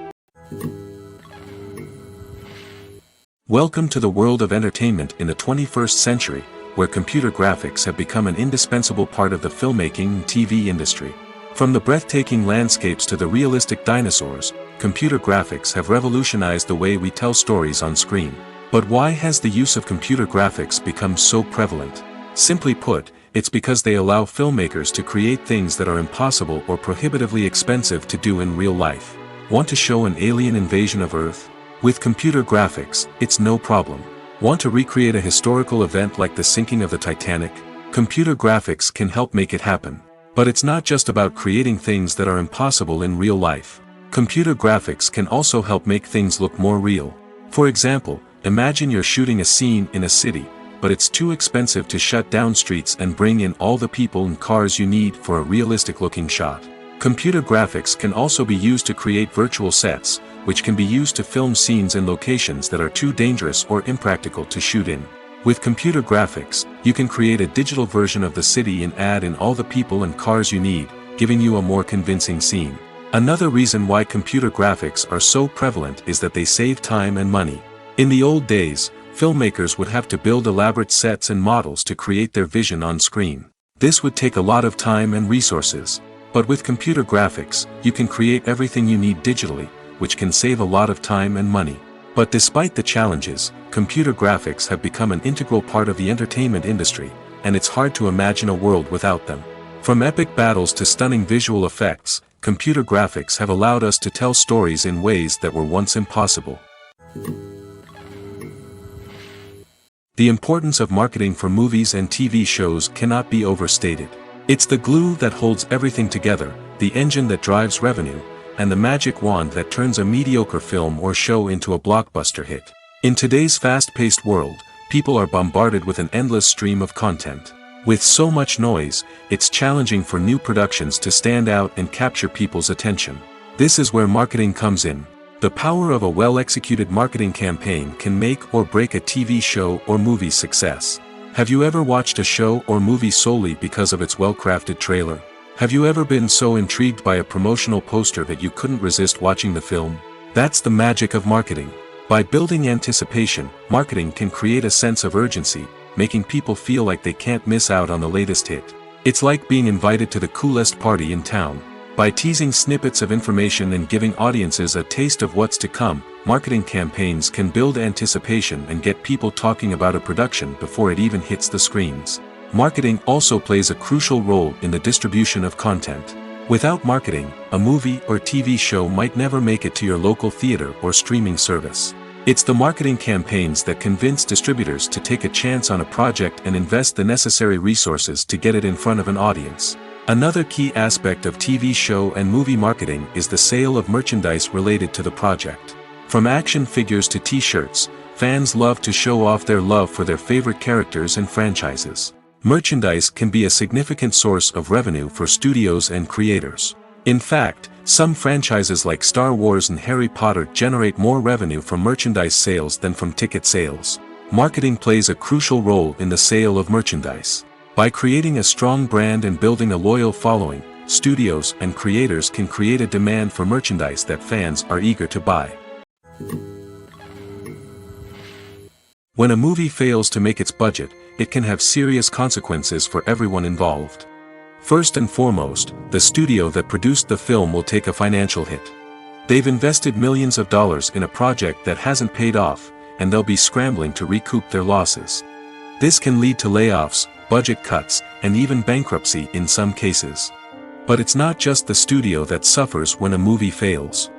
Welcome to the world of entertainment in the 21st century, where computer graphics have become an indispensable part of the filmmaking and TV industry. From the breathtaking landscapes to the realistic dinosaurs, computer graphics have revolutionized the way we tell stories on screen. But why has the use of computer graphics become so prevalent? Simply put, it's because they allow filmmakers to create things that are impossible or prohibitively expensive to do in real life. Want to show an alien invasion of Earth? With computer graphics, it's no problem. Want to recreate a historical event like the sinking of the Titanic? Computer graphics can help make it happen. But it's not just about creating things that are impossible in real life. Computer graphics can also help make things look more real. For example, imagine you're shooting a scene in a city, but it's too expensive to shut down streets and bring in all the people and cars you need for a realistic-looking shot. Computer graphics can also be used to create virtual sets, which can be used to film scenes in locations that are too dangerous or impractical to shoot in. With computer graphics, you can create a digital version of the city and add in all the people and cars you need, giving you a more convincing scene. Another reason why computer graphics are so prevalent is that they save time and money. In the old days, filmmakers would have to build elaborate sets and models to create their vision on screen. This would take a lot of time and resources. But with computer graphics, you can create everything you need digitally, which can save a lot of time and money. But despite the challenges, computer graphics have become an integral part of the entertainment industry, and it's hard to imagine a world without them. From epic battles to stunning visual effects, computer graphics have allowed us to tell stories in ways that were once impossible. The importance of marketing for movies and TV shows cannot be overstated. It's the glue that holds everything together, the engine that drives revenue, and the magic wand that turns a mediocre film or show into a blockbuster hit. In today's fast-paced world, people are bombarded with an endless stream of content. With so much noise, it's challenging for new productions to stand out and capture people's attention. This is where marketing comes in. The power of a well-executed marketing campaign can make or break a TV show or movie's success. Have you ever watched a show or movie solely because of its well-crafted trailer? Have you ever been so intrigued by a promotional poster that you couldn't resist watching the film? That's the magic of marketing. By building anticipation, marketing can create a sense of urgency, making people feel like they can't miss out on the latest hit. It's like being invited to the coolest party in town. By teasing snippets of information and giving audiences a taste of what's to come, marketing campaigns can build anticipation and get people talking about a production before it even hits the screens. Marketing also plays a crucial role in the distribution of content. Without marketing, a movie or TV show might never make it to your local theater or streaming service. It's the marketing campaigns that convince distributors to take a chance on a project and invest the necessary resources to get it in front of an audience. Another key aspect of TV show and movie marketing is the sale of merchandise related to the project. From action figures to t-shirts, fans love to show off their love for their favorite characters and franchises. Merchandise can be a significant source of revenue for studios and creators. In fact, some franchises like Star Wars and Harry Potter generate more revenue from merchandise sales than from ticket sales. Marketing plays a crucial role in the sale of merchandise. By creating a strong brand and building a loyal following, studios and creators can create a demand for merchandise that fans are eager to buy. When a movie fails to make its budget, it can have serious consequences for everyone involved. First and foremost, the studio that produced the film will take a financial hit. They've invested millions of dollars in a project that hasn't paid off, and they'll be scrambling to recoup their losses. This can lead to layoffs, budget cuts, and even bankruptcy in some cases. But it's not just the studio that suffers when a movie fails.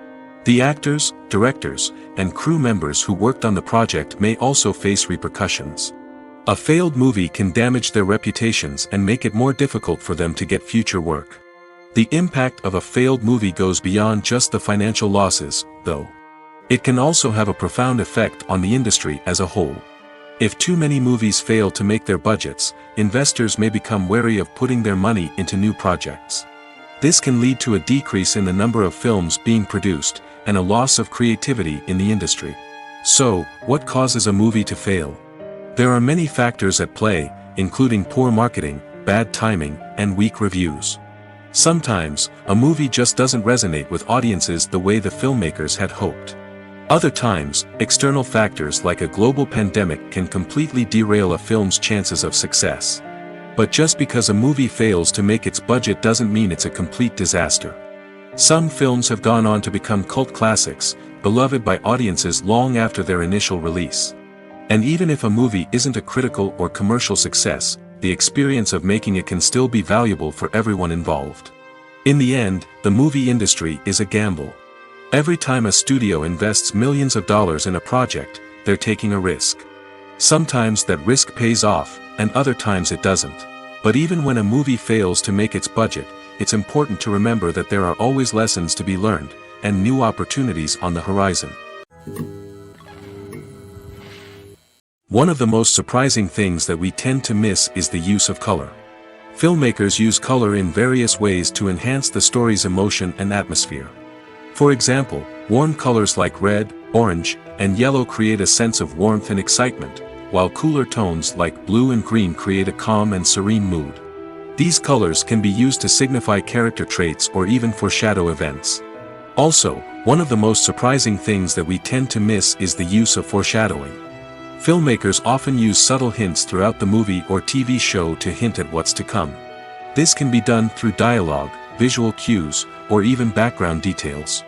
The actors, directors, and crew members who worked on the project may also face repercussions. A failed movie can damage their reputations and make it more difficult for them to get future work. The impact of a failed movie goes beyond just the financial losses, though. It can also have a profound effect on the industry as a whole. If too many movies fail to make their budgets, investors may become wary of putting their money into new projects. This can lead to a decrease in the number of films being produced, and a loss of creativity in the industry. So, what causes a movie to fail? There are many factors at play, including poor marketing, bad timing, and weak reviews. Sometimes, a movie just doesn't resonate with audiences the way the filmmakers had hoped. Other times, external factors like a global pandemic can completely derail a film's chances of success. But just because a movie fails to make its budget doesn't mean it's a complete disaster. Some films have gone on to become cult classics, beloved by audiences long after their initial release. And even if a movie isn't a critical or commercial success, the experience of making it can still be valuable for everyone involved. In the end, the movie industry is a gamble. Every time a studio invests millions of dollars in a project, they're taking a risk. Sometimes that risk pays off, and other times it doesn't. But even when a movie fails to make its budget, it's important to remember that there are always lessons to be learned, and new opportunities on the horizon. One of the most surprising things that we tend to miss is the use of color. Filmmakers use color in various ways to enhance the story's emotion and atmosphere. For example, warm colors like red, orange, and yellow create a sense of warmth and excitement, while cooler tones like blue and green create a calm and serene mood. These colors can be used to signify character traits or even foreshadow events. Also, one of the most surprising things that we tend to miss is the use of foreshadowing. Filmmakers often use subtle hints throughout the movie or TV show to hint at what's to come. This can be done through dialogue, visual cues, or even background details.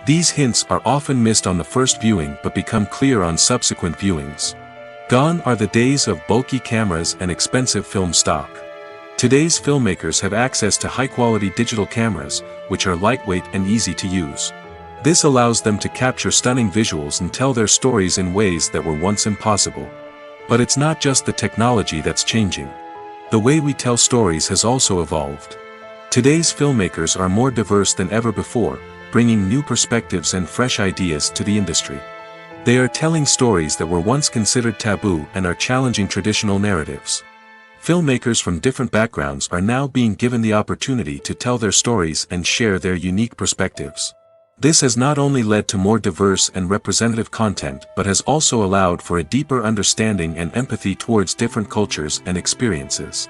These hints are often missed on the first viewing but become clear on subsequent viewings. Gone are the days of bulky cameras and expensive film stock. Today's filmmakers have access to high-quality digital cameras, which are lightweight and easy to use. This allows them to capture stunning visuals and tell their stories in ways that were once impossible. But it's not just the technology that's changing. The way we tell stories has also evolved. Today's filmmakers are more diverse than ever before, bringing new perspectives and fresh ideas to the industry. They are telling stories that were once considered taboo and are challenging traditional narratives. Filmmakers from different backgrounds are now being given the opportunity to tell their stories and share their unique perspectives. This has not only led to more diverse and representative content but has also allowed for a deeper understanding and empathy towards different cultures and experiences.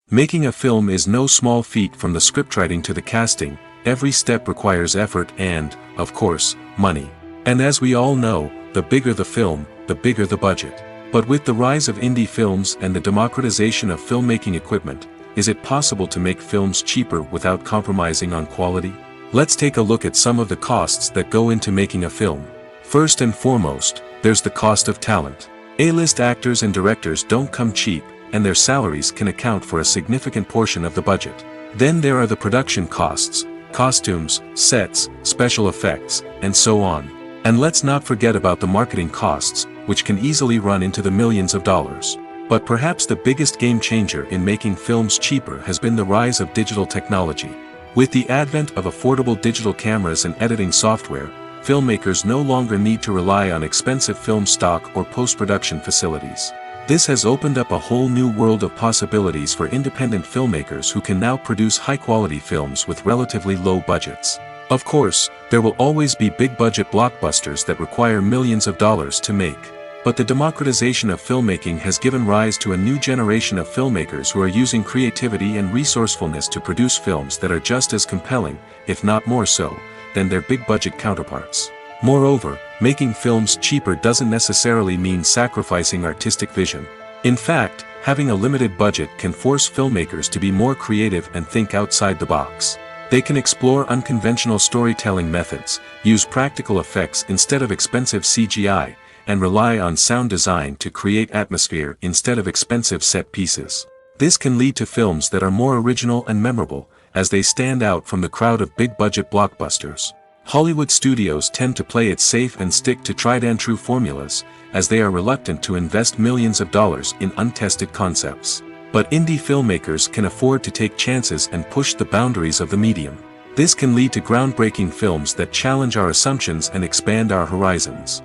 Making a film is no small feat. From the scriptwriting to the casting, every step requires effort and, of course, money. And as we all know, the bigger the film, the bigger the budget. But with the rise of indie films and the democratization of filmmaking equipment, is it possible to make films cheaper without compromising on quality? Let's take a look at some of the costs that go into making a film. First and foremost, there's the cost of talent. A-list actors and directors don't come cheap, and their salaries can account for a significant portion of the budget. Then there are the production costs, costumes, sets, special effects, and so on. And let's not forget about the marketing costs, which can easily run into the millions of dollars. But perhaps the biggest game changer in making films cheaper has been the rise of digital technology. With the advent of affordable digital cameras and editing software, filmmakers no longer need to rely on expensive film stock or post-production facilities. This has opened up a whole new world of possibilities for independent filmmakers who can now produce high-quality films with relatively low budgets. Of course, there will always be big-budget blockbusters that require millions of dollars to make. But the democratization of filmmaking has given rise to a new generation of filmmakers who are using creativity and resourcefulness to produce films that are just as compelling, if not more so, than their big-budget counterparts. Moreover, making films cheaper doesn't necessarily mean sacrificing artistic vision. In fact, having a limited budget can force filmmakers to be more creative and think outside the box. They can explore unconventional storytelling methods, use practical effects instead of expensive CGI, and rely on sound design to create atmosphere instead of expensive set pieces. This can lead to films that are more original and memorable, as they stand out from the crowd of big-budget blockbusters. Hollywood studios tend to play it safe and stick to tried-and-true formulas, as they are reluctant to invest millions of dollars in untested concepts. But indie filmmakers can afford to take chances and push the boundaries of the medium. This can lead to groundbreaking films that challenge our assumptions and expand our horizons.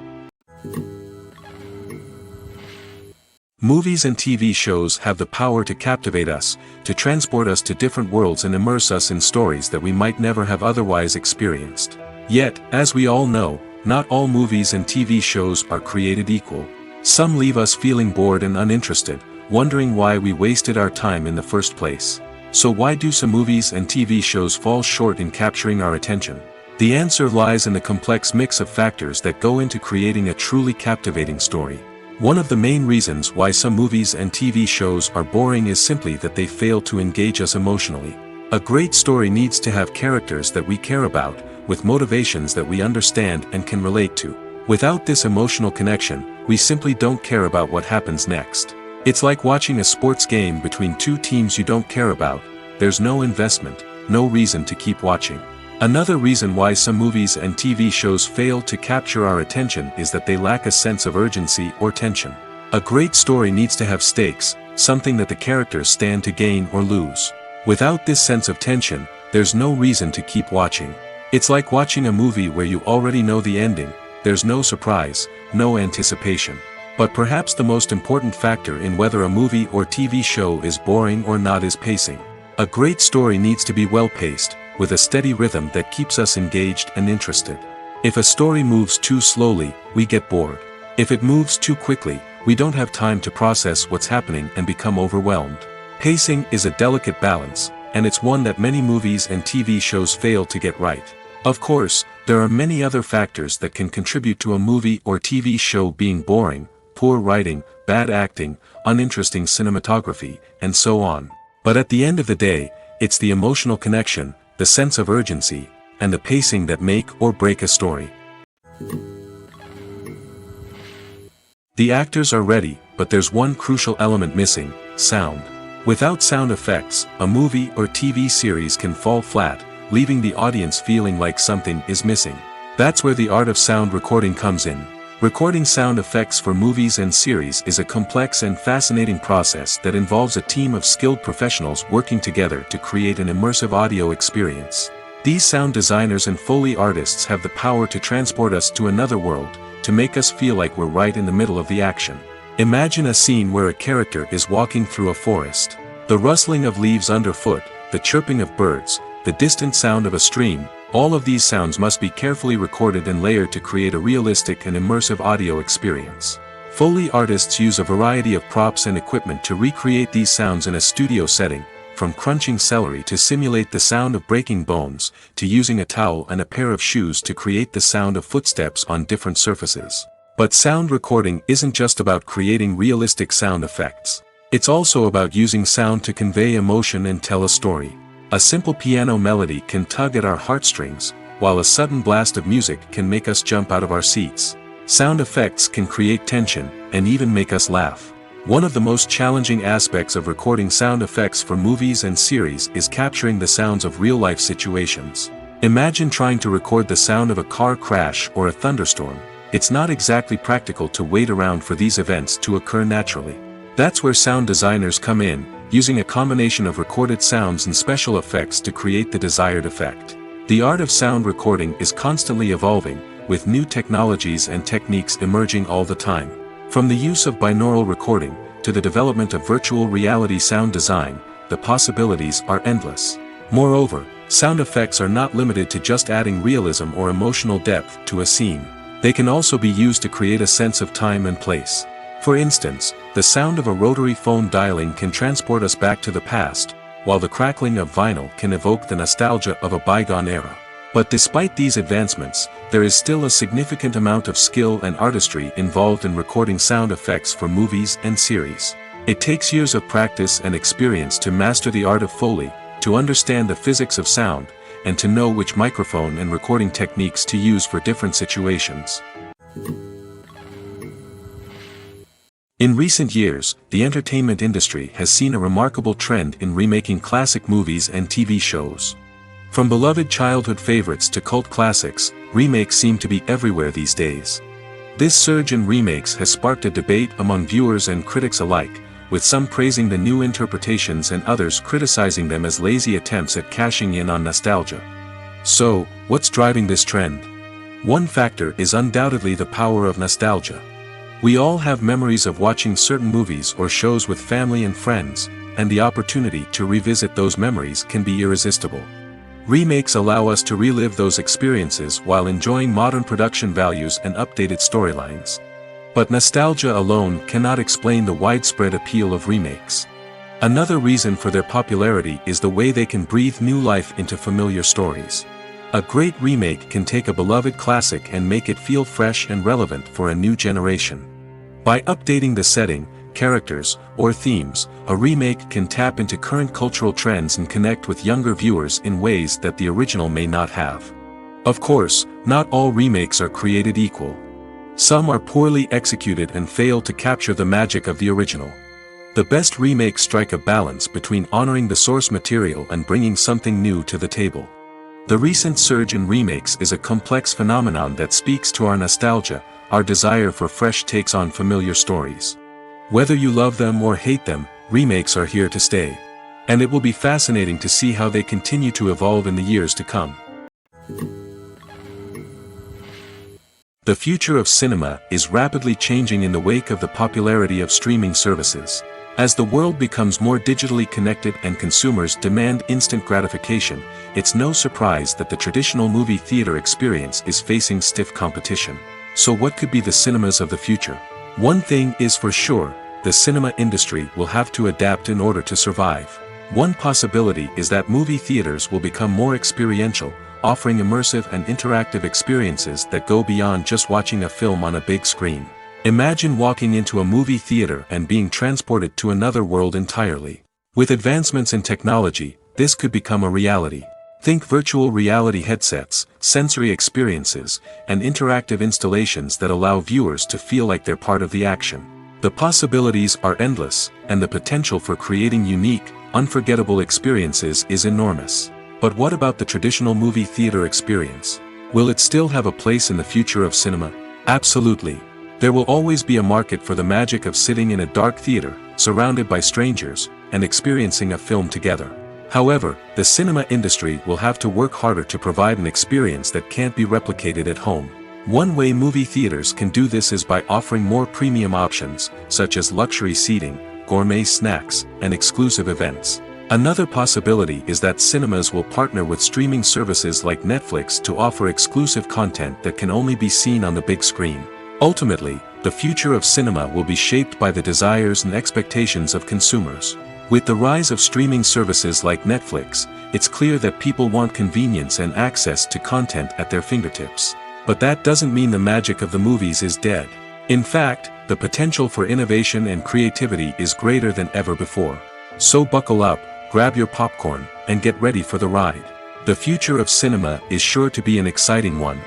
Movies and TV shows have the power to captivate us, to transport us to different worlds and immerse us in stories that we might never have otherwise experienced. Yet, as we all know, not all movies and TV shows are created equal. Some leave us feeling bored and uninterested, wondering why we wasted our time in the first place. So why do some movies and TV shows fall short in capturing our attention? The answer lies in the complex mix of factors that go into creating a truly captivating story. One of the main reasons why some movies and TV shows are boring is simply that they fail to engage us emotionally. A great story needs to have characters that we care about, with motivations that we understand and can relate to. Without this emotional connection, we simply don't care about what happens next. It's like watching a sports game between two teams you don't care about. There's no investment, no reason to keep watching. Another reason why some movies and TV shows fail to capture our attention is that they lack a sense of urgency or tension. A great story needs to have stakes, something that the characters stand to gain or lose. Without this sense of tension, there's no reason to keep watching. It's like watching a movie where you already know the ending. There's no surprise, no anticipation. But perhaps the most important factor in whether a movie or TV show is boring or not is pacing. A great story needs to be well-paced, with a steady rhythm that keeps us engaged and interested. If a story moves too slowly, we get bored. If it moves too quickly, we don't have time to process what's happening and become overwhelmed. Pacing is a delicate balance, and it's one that many movies and TV shows fail to get right. Of course, there are many other factors that can contribute to a movie or TV show being boring: poor writing, bad acting, uninteresting cinematography, and so on. But at the end of the day, it's the emotional connection, the sense of urgency, and the pacing that make or break a story. The actors are ready, but there's one crucial element missing: sound. Without sound effects, a movie or TV series can fall flat, leaving the audience feeling like something is missing. That's where the art of sound recording comes in. Recording sound effects for movies and series is a complex and fascinating process that involves a team of skilled professionals working together to create an immersive audio experience. These sound designers and Foley artists have the power to transport us to another world, to make us feel like we're right in the middle of the action. Imagine a scene where a character is walking through a forest. The rustling of leaves underfoot, the chirping of birds, the distant sound of a stream, all of these sounds must be carefully recorded and layered to create a realistic and immersive audio experience. Foley artists use a variety of props and equipment to recreate these sounds in a studio setting, from crunching celery to simulate the sound of breaking bones, to using a towel and a pair of shoes to create the sound of footsteps on different surfaces. But sound recording isn't just about creating realistic sound effects. It's also about using sound to convey emotion and tell a story. A simple piano melody can tug at our heartstrings, while a sudden blast of music can make us jump out of our seats. Sound effects can create tension, and even make us laugh. One of the most challenging aspects of recording sound effects for movies and series is capturing the sounds of real-life situations. Imagine trying to record the sound of a car crash or a thunderstorm. It's not exactly practical to wait around for these events to occur naturally. That's where sound designers come in, using a combination of recorded sounds and special effects to create the desired effect. The art of sound recording is constantly evolving, with new technologies and techniques emerging all the time. From the use of binaural recording, to the development of virtual reality sound design, the possibilities are endless. Moreover, sound effects are not limited to just adding realism or emotional depth to a scene. They can also be used to create a sense of time and place. For instance, the sound of a rotary phone dialing can transport us back to the past, while the crackling of vinyl can evoke the nostalgia of a bygone era. But despite these advancements, there is still a significant amount of skill and artistry involved in recording sound effects for movies and series. It takes years of practice and experience to master the art of Foley, to understand the physics of sound, and to know which microphone and recording techniques to use for different situations. In recent years, the entertainment industry has seen a remarkable trend in remaking classic movies and TV shows. From beloved childhood favorites to cult classics, remakes seem to be everywhere these days. This surge in remakes has sparked a debate among viewers and critics alike, with some praising the new interpretations and others criticizing them as lazy attempts at cashing in on nostalgia. So, what's driving this trend? One factor is undoubtedly the power of nostalgia. We all have memories of watching certain movies or shows with family and friends, and the opportunity to revisit those memories can be irresistible. Remakes allow us to relive those experiences while enjoying modern production values and updated storylines. But nostalgia alone cannot explain the widespread appeal of remakes. Another reason for their popularity is the way they can breathe new life into familiar stories. A great remake can take a beloved classic and make it feel fresh and relevant for a new generation. By updating the setting, characters, or themes, a remake can tap into current cultural trends and connect with younger viewers in ways that the original may not have. Of course, not all remakes are created equal. Some are poorly executed and fail to capture the magic of the original. The best remakes strike a balance between honoring the source material and bringing something new to the table. The recent surge in remakes is a complex phenomenon that speaks to our nostalgia, our desire for fresh takes on familiar stories. Whether you love them or hate them, remakes are here to stay. And it will be fascinating to see how they continue to evolve in the years to come. The future of cinema is rapidly changing in the wake of the popularity of streaming services. As the world becomes more digitally connected and consumers demand instant gratification, it's no surprise that the traditional movie theater experience is facing stiff competition. So what could be the cinemas of the future? One thing is for sure, the cinema industry will have to adapt in order to survive. One possibility is that movie theaters will become more experiential, offering immersive and interactive experiences that go beyond just watching a film on a big screen. Imagine walking into a movie theater and being transported to another world entirely. With advancements in technology, this could become a reality. Think virtual reality headsets, sensory experiences, and interactive installations that allow viewers to feel like they're part of the action. The possibilities are endless, and the potential for creating unique, unforgettable experiences is enormous. But what about the traditional movie theater experience? Will it still have a place in the future of cinema? Absolutely. There will always be a market for the magic of sitting in a dark theater, surrounded by strangers, and experiencing a film together. However, the cinema industry will have to work harder to provide an experience that can't be replicated at home. One way movie theaters can do this is by offering more premium options, such as luxury seating, gourmet snacks, and exclusive events. Another possibility is that cinemas will partner with streaming services like Netflix to offer exclusive content that can only be seen on the big screen. Ultimately, the future of cinema will be shaped by the desires and expectations of consumers. With the rise of streaming services like Netflix, it's clear that people want convenience and access to content at their fingertips. But that doesn't mean the magic of the movies is dead. In fact, the potential for innovation and creativity is greater than ever before. So buckle up, grab your popcorn, and get ready for the ride. The future of cinema is sure to be an exciting one.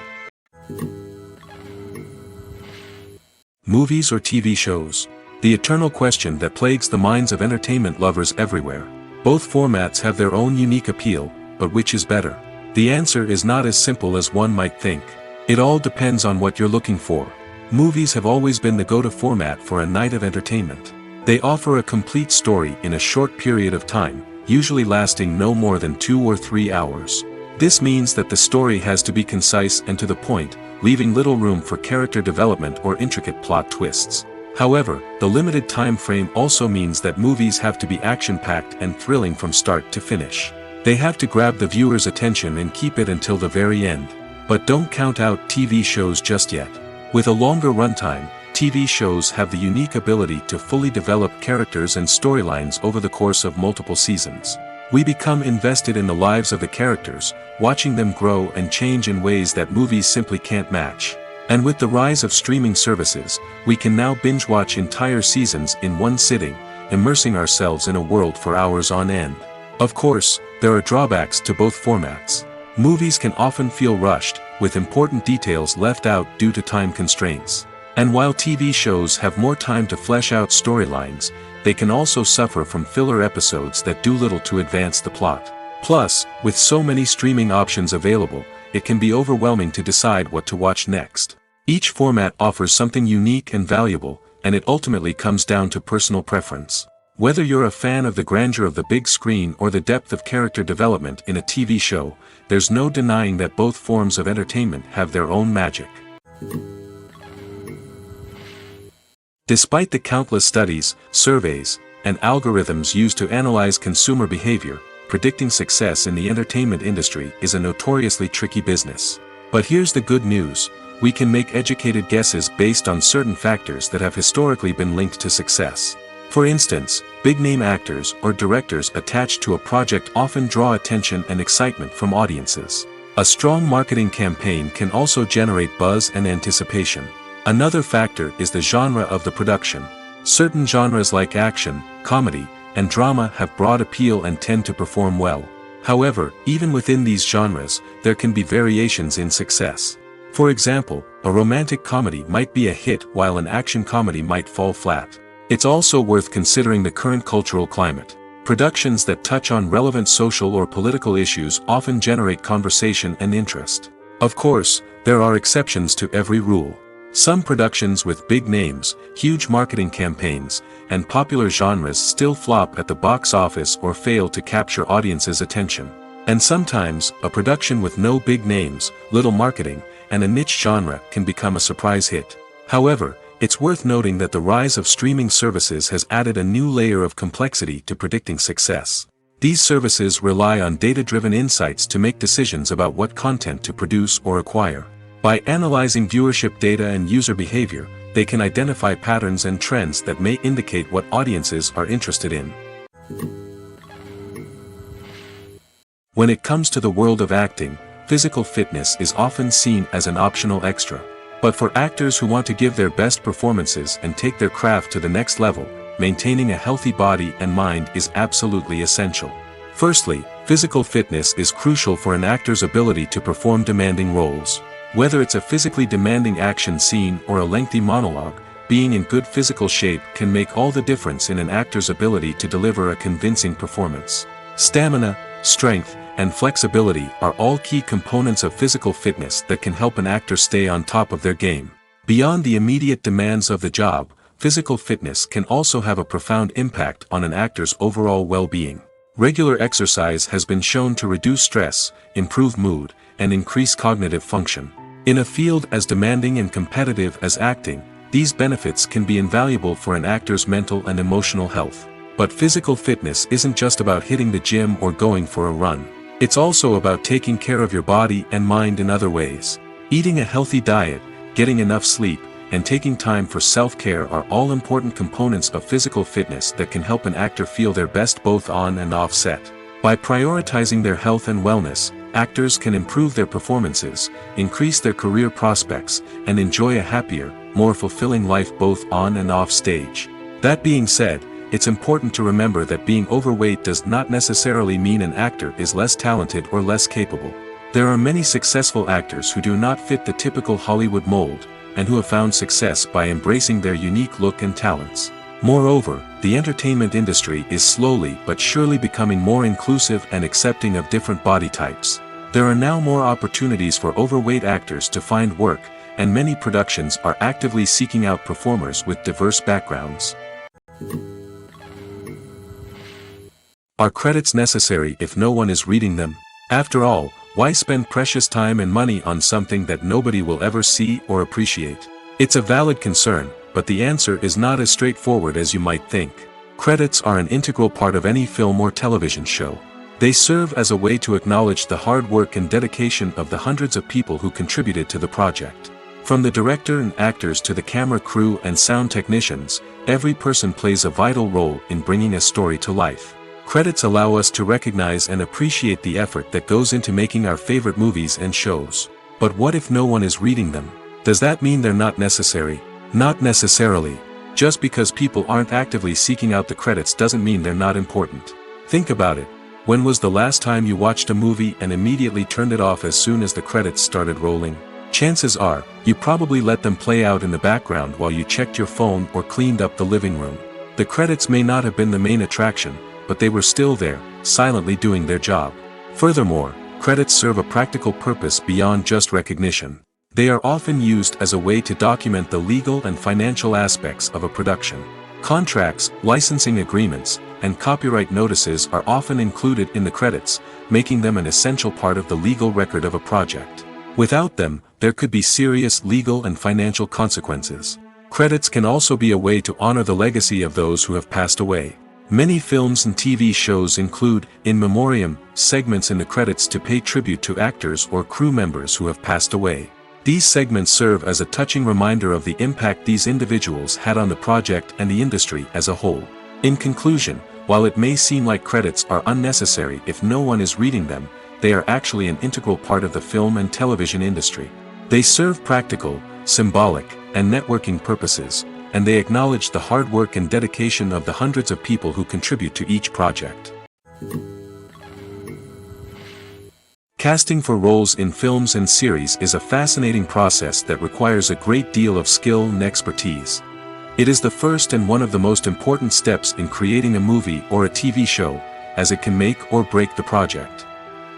Movies or TV shows? The eternal question that plagues the minds of entertainment lovers everywhere. Both formats have their own unique appeal, but which is better? The answer is not as simple as one might think. It all depends on what you're looking for. Movies have always been the go-to format for a night of entertainment. They offer a complete story in a short period of time, usually lasting no more than 2 or 3 hours. This means that the story has to be concise and to the point, leaving little room for character development or intricate plot twists. However, the limited time frame also means that movies have to be action-packed and thrilling from start to finish. They have to grab the viewer's attention and keep it until the very end. But don't count out TV shows just yet. With a longer runtime, TV shows have the unique ability to fully develop characters and storylines over the course of multiple seasons. We become invested in the lives of the characters, watching them grow and change in ways that movies simply can't match. And with the rise of streaming services, we can now binge-watch entire seasons in one sitting, immersing ourselves in a world for hours on end. Of course, there are drawbacks to both formats. Movies can often feel rushed, with important details left out due to time constraints. And while TV shows have more time to flesh out storylines, they can also suffer from filler episodes that do little to advance the plot. Plus, with so many streaming options available, it can be overwhelming to decide what to watch next. Each format offers something unique and valuable, and it ultimately comes down to personal preference. Whether you're a fan of the grandeur of the big screen or the depth of character development in a TV show, there's no denying that both forms of entertainment have their own magic. Despite the countless studies, surveys, and algorithms used to analyze consumer behavior, predicting success in the entertainment industry is a notoriously tricky business. But here's the good news: we can make educated guesses based on certain factors that have historically been linked to success. For instance, big-name actors or directors attached to a project often draw attention and excitement from audiences. A strong marketing campaign can also generate buzz and anticipation. Another factor is the genre of the production. Certain genres like action, comedy, and drama have broad appeal and tend to perform well. However, even within these genres, there can be variations in success. For example, a romantic comedy might be a hit while an action comedy might fall flat. It's also worth considering the current cultural climate. Productions that touch on relevant social or political issues often generate conversation and interest. Of course, there are exceptions to every rule. Some productions with big names, huge marketing campaigns, and popular genres still flop at the box office or fail to capture audiences' attention. And sometimes, a production with no big names, little marketing, and a niche genre can become a surprise hit. However, it's worth noting that the rise of streaming services has added a new layer of complexity to predicting success. These services rely on data-driven insights to make decisions about what content to produce or acquire. By analyzing viewership data and user behavior, they can identify patterns and trends that may indicate what audiences are interested in. When it comes to the world of acting, physical fitness is often seen as an optional extra. But for actors who want to give their best performances and take their craft to the next level, maintaining a healthy body and mind is absolutely essential. Firstly, physical fitness is crucial for an actor's ability to perform demanding roles. Whether it's a physically demanding action scene or a lengthy monologue, being in good physical shape can make all the difference in an actor's ability to deliver a convincing performance. Stamina, strength, and flexibility are all key components of physical fitness that can help an actor stay on top of their game. Beyond the immediate demands of the job, physical fitness can also have a profound impact on an actor's overall well-being. Regular exercise has been shown to reduce stress, improve mood, and increase cognitive function. In a field as demanding and competitive as acting, these benefits can be invaluable for an actor's mental and emotional health. But physical fitness isn't just about hitting the gym or going for a run. It's also about taking care of your body and mind in other ways. Eating a healthy diet, getting enough sleep, and taking time for self-care are all important components of physical fitness that can help an actor feel their best both on and off set. By prioritizing their health and wellness, actors can improve their performances, increase their career prospects, and enjoy a happier, more fulfilling life both on and off stage. That being said, it's important to remember that being overweight does not necessarily mean an actor is less talented or less capable. There are many successful actors who do not fit the typical Hollywood mold, and who have found success by embracing their unique look and talents. Moreover, the entertainment industry is slowly but surely becoming more inclusive and accepting of different body types. There are now more opportunities for overweight actors to find work, and many productions are actively seeking out performers with diverse backgrounds. Are credits necessary if no one is reading them? After all, why spend precious time and money on something that nobody will ever see or appreciate? It's a valid concern, but the answer is not as straightforward as you might think. Credits are an integral part of any film or television show. They serve as a way to acknowledge the hard work and dedication of the hundreds of people who contributed to the project. From the director and actors to the camera crew and sound technicians, every person plays a vital role in bringing a story to life. Credits allow us to recognize and appreciate the effort that goes into making our favorite movies and shows. But what if no one is reading them? Does that mean they're not necessary? Not necessarily. Just because people aren't actively seeking out the credits doesn't mean they're not important. Think about it. When was the last time you watched a movie and immediately turned it off as soon as the credits started rolling? Chances are, you probably let them play out in the background while you checked your phone or cleaned up the living room. The credits may not have been the main attraction, but they were still there, silently doing their job. Furthermore, credits serve a practical purpose beyond just recognition. They are often used as a way to document the legal and financial aspects of a production. Contracts, licensing agreements, and copyright notices are often included in the credits, making them an essential part of the legal record of a project. Without them, there could be serious legal and financial consequences. Credits can also be a way to honor the legacy of those who have passed away. Many films and TV shows include, in memoriam, segments in the credits to pay tribute to actors or crew members who have passed away. These segments serve as a touching reminder of the impact these individuals had on the project and the industry as a whole. In conclusion, while it may seem like credits are unnecessary if no one is reading them, they are actually an integral part of the film and television industry. They serve practical, symbolic, and networking purposes, and they acknowledge the hard work and dedication of the hundreds of people who contribute to each project. Casting for roles in films and series is a fascinating process that requires a great deal of skill and expertise. It is the first and one of the most important steps in creating a movie or a TV show, as it can make or break the project.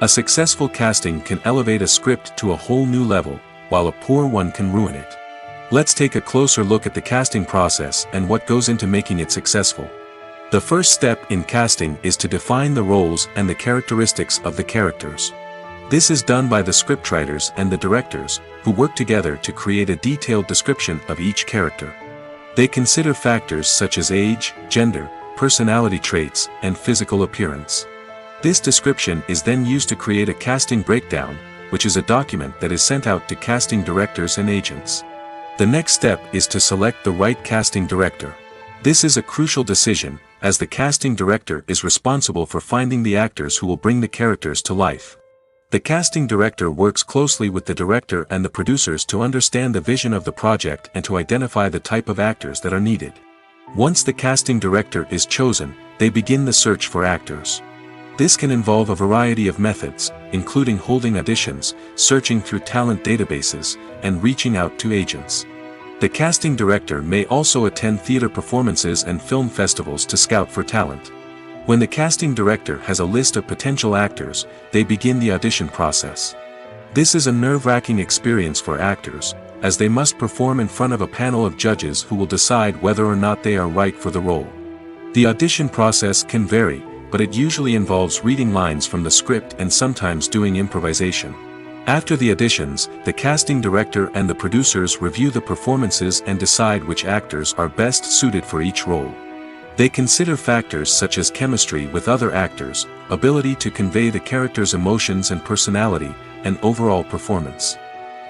A successful casting can elevate a script to a whole new level, while a poor one can ruin it. Let's take a closer look at the casting process and what goes into making it successful. The first step in casting is to define the roles and the characteristics of the characters. This is done by the scriptwriters and the directors, who work together to create a detailed description of each character. They consider factors such as age, gender, personality traits, and physical appearance. This description is then used to create a casting breakdown, which is a document that is sent out to casting directors and agents. The next step is to select the right casting director. This is a crucial decision, as the casting director is responsible for finding the actors who will bring the characters to life. The casting director works closely with the director and the producers to understand the vision of the project and to identify the type of actors that are needed. Once the casting director is chosen, they begin the search for actors. This can involve a variety of methods, including holding auditions, searching through talent databases, and reaching out to agents. The casting director may also attend theater performances and film festivals to scout for talent. When the casting director has a list of potential actors, they begin the audition process. This is a nerve-wracking experience for actors, as they must perform in front of a panel of judges who will decide whether or not they are right for the role. The audition process can vary, but it usually involves reading lines from the script and sometimes doing improvisation. After the auditions, the casting director and the producers review the performances and decide which actors are best suited for each role. They consider factors such as chemistry with other actors, ability to convey the character's emotions and personality, and overall performance.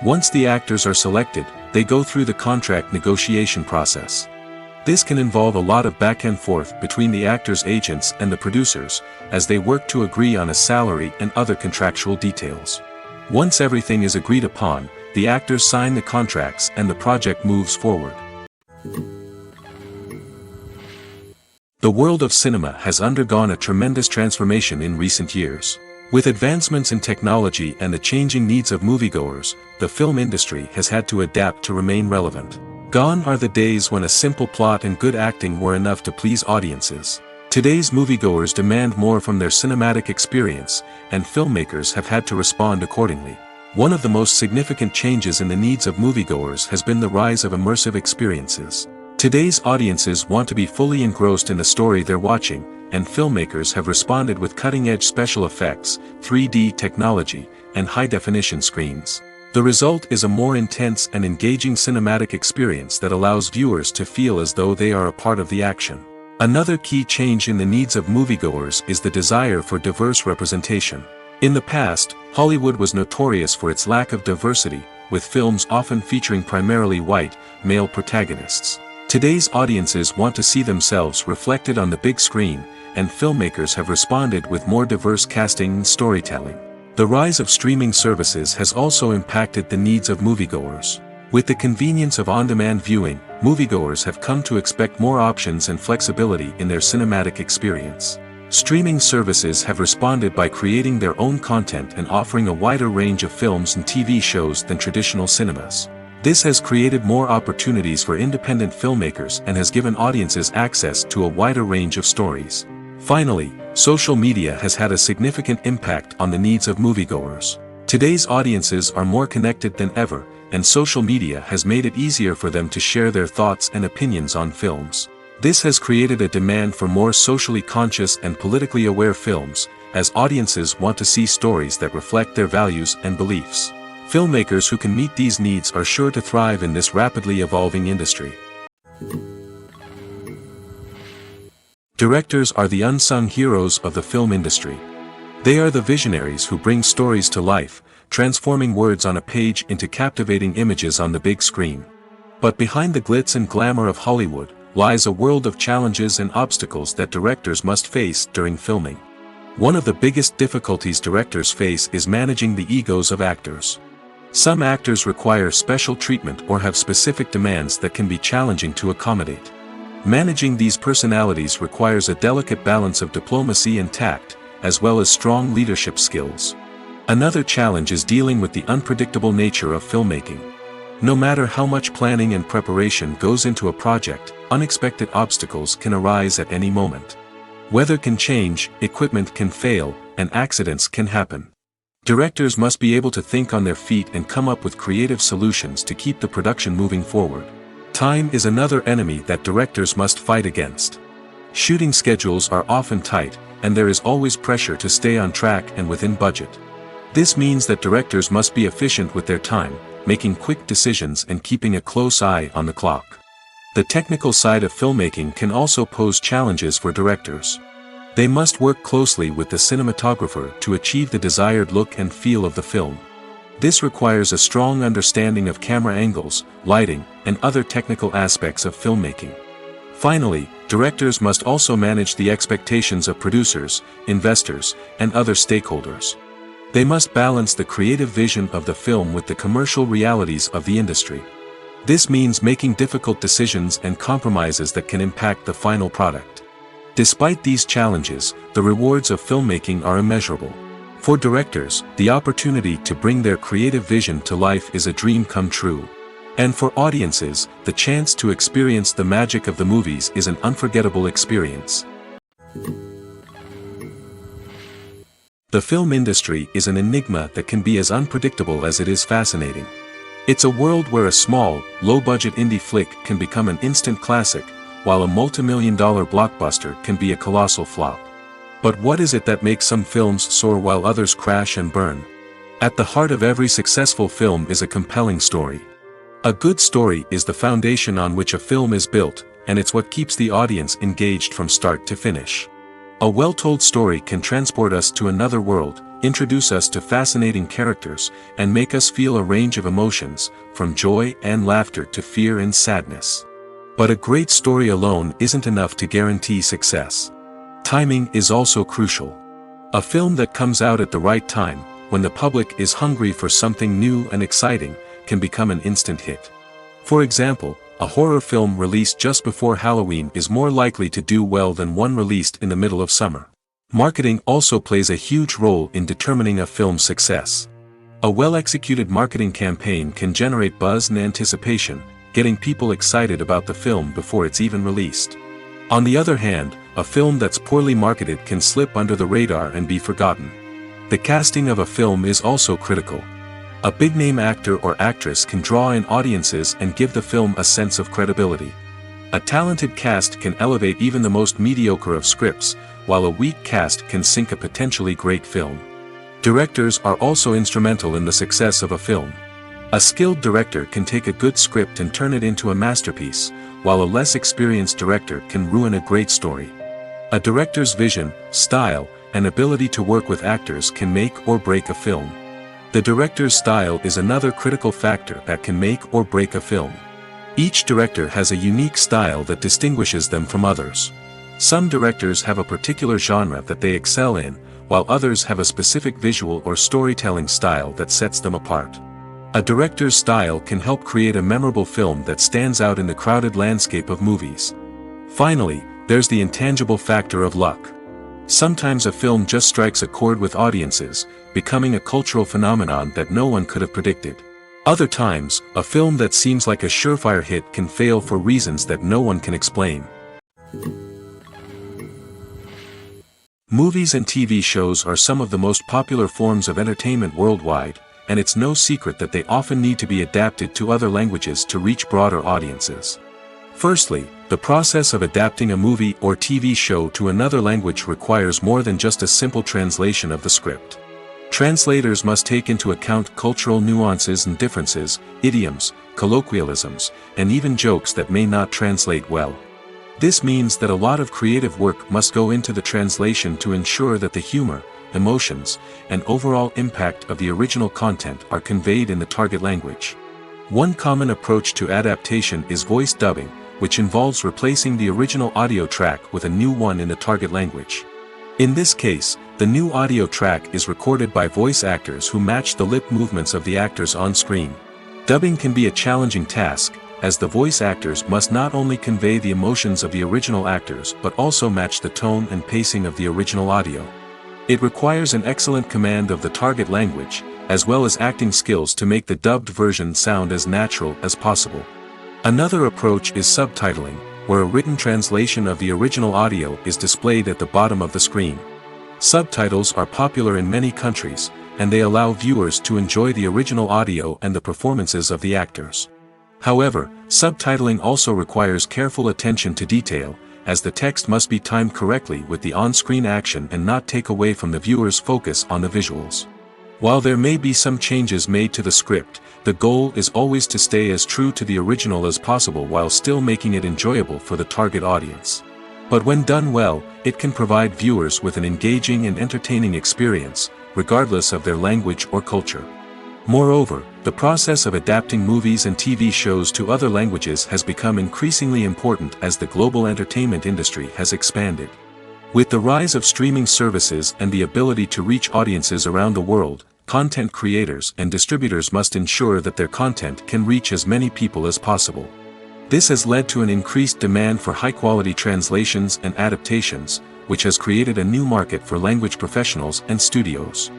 Once the actors are selected, they go through the contract negotiation process. This can involve a lot of back and forth between the actors' agents and the producers, as they work to agree on a salary and other contractual details. Once everything is agreed upon, the actors sign the contracts and the project moves forward. The world of cinema has undergone a tremendous transformation in recent years. With advancements in technology and the changing needs of moviegoers, the film industry has had to adapt to remain relevant. Gone are the days when a simple plot and good acting were enough to please audiences. Today's moviegoers demand more from their cinematic experience, and filmmakers have had to respond accordingly. One of the most significant changes in the needs of moviegoers has been the rise of immersive experiences. Today's audiences want to be fully engrossed in the story they're watching, and filmmakers have responded with cutting-edge special effects, 3D technology, and high-definition screens. The result is a more intense and engaging cinematic experience that allows viewers to feel as though they are a part of the action. Another key change in the needs of moviegoers is the desire for diverse representation. In the past, Hollywood was notorious for its lack of diversity, with films often featuring primarily white, male protagonists. Today's audiences want to see themselves reflected on the big screen, and filmmakers have responded with more diverse casting and storytelling. The rise of streaming services has also impacted the needs of moviegoers. With the convenience of on-demand viewing, moviegoers have come to expect more options and flexibility in their cinematic experience. Streaming services have responded by creating their own content and offering a wider range of films and TV shows than traditional cinemas. This has created more opportunities for independent filmmakers and has given audiences access to a wider range of stories. Finally, social media has had a significant impact on the needs of moviegoers. Today's audiences are more connected than ever, and social media has made it easier for them to share their thoughts and opinions on films. This has created a demand for more socially conscious and politically aware films, as audiences want to see stories that reflect their values and beliefs. Filmmakers who can meet these needs are sure to thrive in this rapidly evolving industry. Directors are the unsung heroes of the film industry. They are the visionaries who bring stories to life, transforming words on a page into captivating images on the big screen. But behind the glitz and glamour of Hollywood lies a world of challenges and obstacles that directors must face during filming. One of the biggest difficulties directors face is managing the egos of actors. Some actors require special treatment or have specific demands that can be challenging to accommodate. Managing these personalities requires a delicate balance of diplomacy and tact, as well as strong leadership skills. Another challenge is dealing with the unpredictable nature of filmmaking. No matter how much planning and preparation goes into a project, unexpected obstacles can arise at any moment. Weather can change, equipment can fail, and accidents can happen. Directors must be able to think on their feet and come up with creative solutions to keep the production moving forward. Time is another enemy that directors must fight against. Shooting schedules are often tight, and there is always pressure to stay on track and within budget. This means that directors must be efficient with their time, making quick decisions and keeping a close eye on the clock. The technical side of filmmaking can also pose challenges for directors. They must work closely with the cinematographer to achieve the desired look and feel of the film. This requires a strong understanding of camera angles, lighting, and other technical aspects of filmmaking. Finally, directors must also manage the expectations of producers, investors, and other stakeholders. They must balance the creative vision of the film with the commercial realities of the industry. This means making difficult decisions and compromises that can impact the final product. Despite these challenges, the rewards of filmmaking are immeasurable. For directors, the opportunity to bring their creative vision to life is a dream come true. And for audiences, the chance to experience the magic of the movies is an unforgettable experience. The film industry is an enigma that can be as unpredictable as it is fascinating. It's a world where a small, low-budget indie flick can become an instant classic, while a multi-million-dollar blockbuster can be a colossal flop. But what is it that makes some films soar while others crash and burn? At the heart of every successful film is a compelling story. A good story is the foundation on which a film is built, and it's what keeps the audience engaged from start to finish. A well-told story can transport us to another world, introduce us to fascinating characters, and make us feel a range of emotions, from joy and laughter to fear and sadness. But a great story alone isn't enough to guarantee success. Timing is also crucial. A film that comes out at the right time, when the public is hungry for something new and exciting, can become an instant hit. For example, a horror film released just before Halloween is more likely to do well than one released in the middle of summer. Marketing also plays a huge role in determining a film's success. A well-executed marketing campaign can generate buzz and anticipation, getting people excited about the film before it's even released. On the other hand, a film that's poorly marketed can slip under the radar and be forgotten. The casting of a film is also critical. A big-name actor or actress can draw in audiences and give the film a sense of credibility. A talented cast can elevate even the most mediocre of scripts, while a weak cast can sink a potentially great film. Directors are also instrumental in the success of a film. A skilled director can take a good script and turn it into a masterpiece, while a less experienced director can ruin a great story. A director's vision, style, and ability to work with actors can make or break a film. The director's style is another critical factor that can make or break a film. Each director has a unique style that distinguishes them from others. Some directors have a particular genre that they excel in, while others have a specific visual or storytelling style that sets them apart. A director's style can help create a memorable film that stands out in the crowded landscape of movies. Finally, there's the intangible factor of luck. Sometimes a film just strikes a chord with audiences, becoming a cultural phenomenon that no one could have predicted. Other times, a film that seems like a surefire hit can fail for reasons that no one can explain. Movies and TV shows are some of the most popular forms of entertainment worldwide, and it's no secret that they often need to be adapted to other languages to reach broader audiences. Firstly, the process of adapting a movie or TV show to another language requires more than just a simple translation of the script. Translators must take into account cultural nuances and differences, idioms, colloquialisms, and even jokes that may not translate well. This means that a lot of creative work must go into the translation to ensure that the humor, emotions, and overall impact of the original content are conveyed in the target language. One common approach to adaptation is voice dubbing, which involves replacing the original audio track with a new one in the target language. In this case, the new audio track is recorded by voice actors who match the lip movements of the actors on screen. Dubbing can be a challenging task, as the voice actors must not only convey the emotions of the original actors but also match the tone and pacing of the original audio. It requires an excellent command of the target language, as well as acting skills to make the dubbed version sound as natural as possible. Another approach is subtitling, where a written translation of the original audio is displayed at the bottom of the screen. Subtitles are popular in many countries, and they allow viewers to enjoy the original audio and the performances of the actors. However, subtitling also requires careful attention to detail, as the text must be timed correctly with the on-screen action and not take away from the viewer's focus on the visuals. While there may be some changes made to the script, the goal is always to stay as true to the original as possible while still making it enjoyable for the target audience. But when done well, it can provide viewers with an engaging and entertaining experience, regardless of their language or culture. Moreover, the process of adapting movies and TV shows to other languages has become increasingly important as the global entertainment industry has expanded. With the rise of streaming services and the ability to reach audiences around the world, content creators and distributors must ensure that their content can reach as many people as possible. This has led to an increased demand for high-quality translations and adaptations, which has created a new market for language professionals and studios.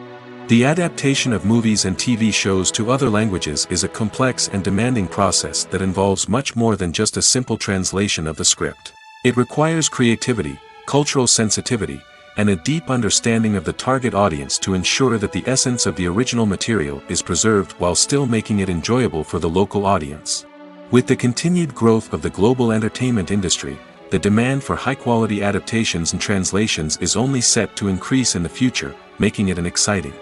The adaptation of movies and TV shows to other languages is a complex and demanding process that involves much more than just a simple translation of the script. It requires creativity, cultural sensitivity, and a deep understanding of the target audience to ensure that the essence of the original material is preserved while still making it enjoyable for the local audience. With the continued growth of the global entertainment industry, the demand for high-quality adaptations and translations is only set to increase in the future, making it an exciting.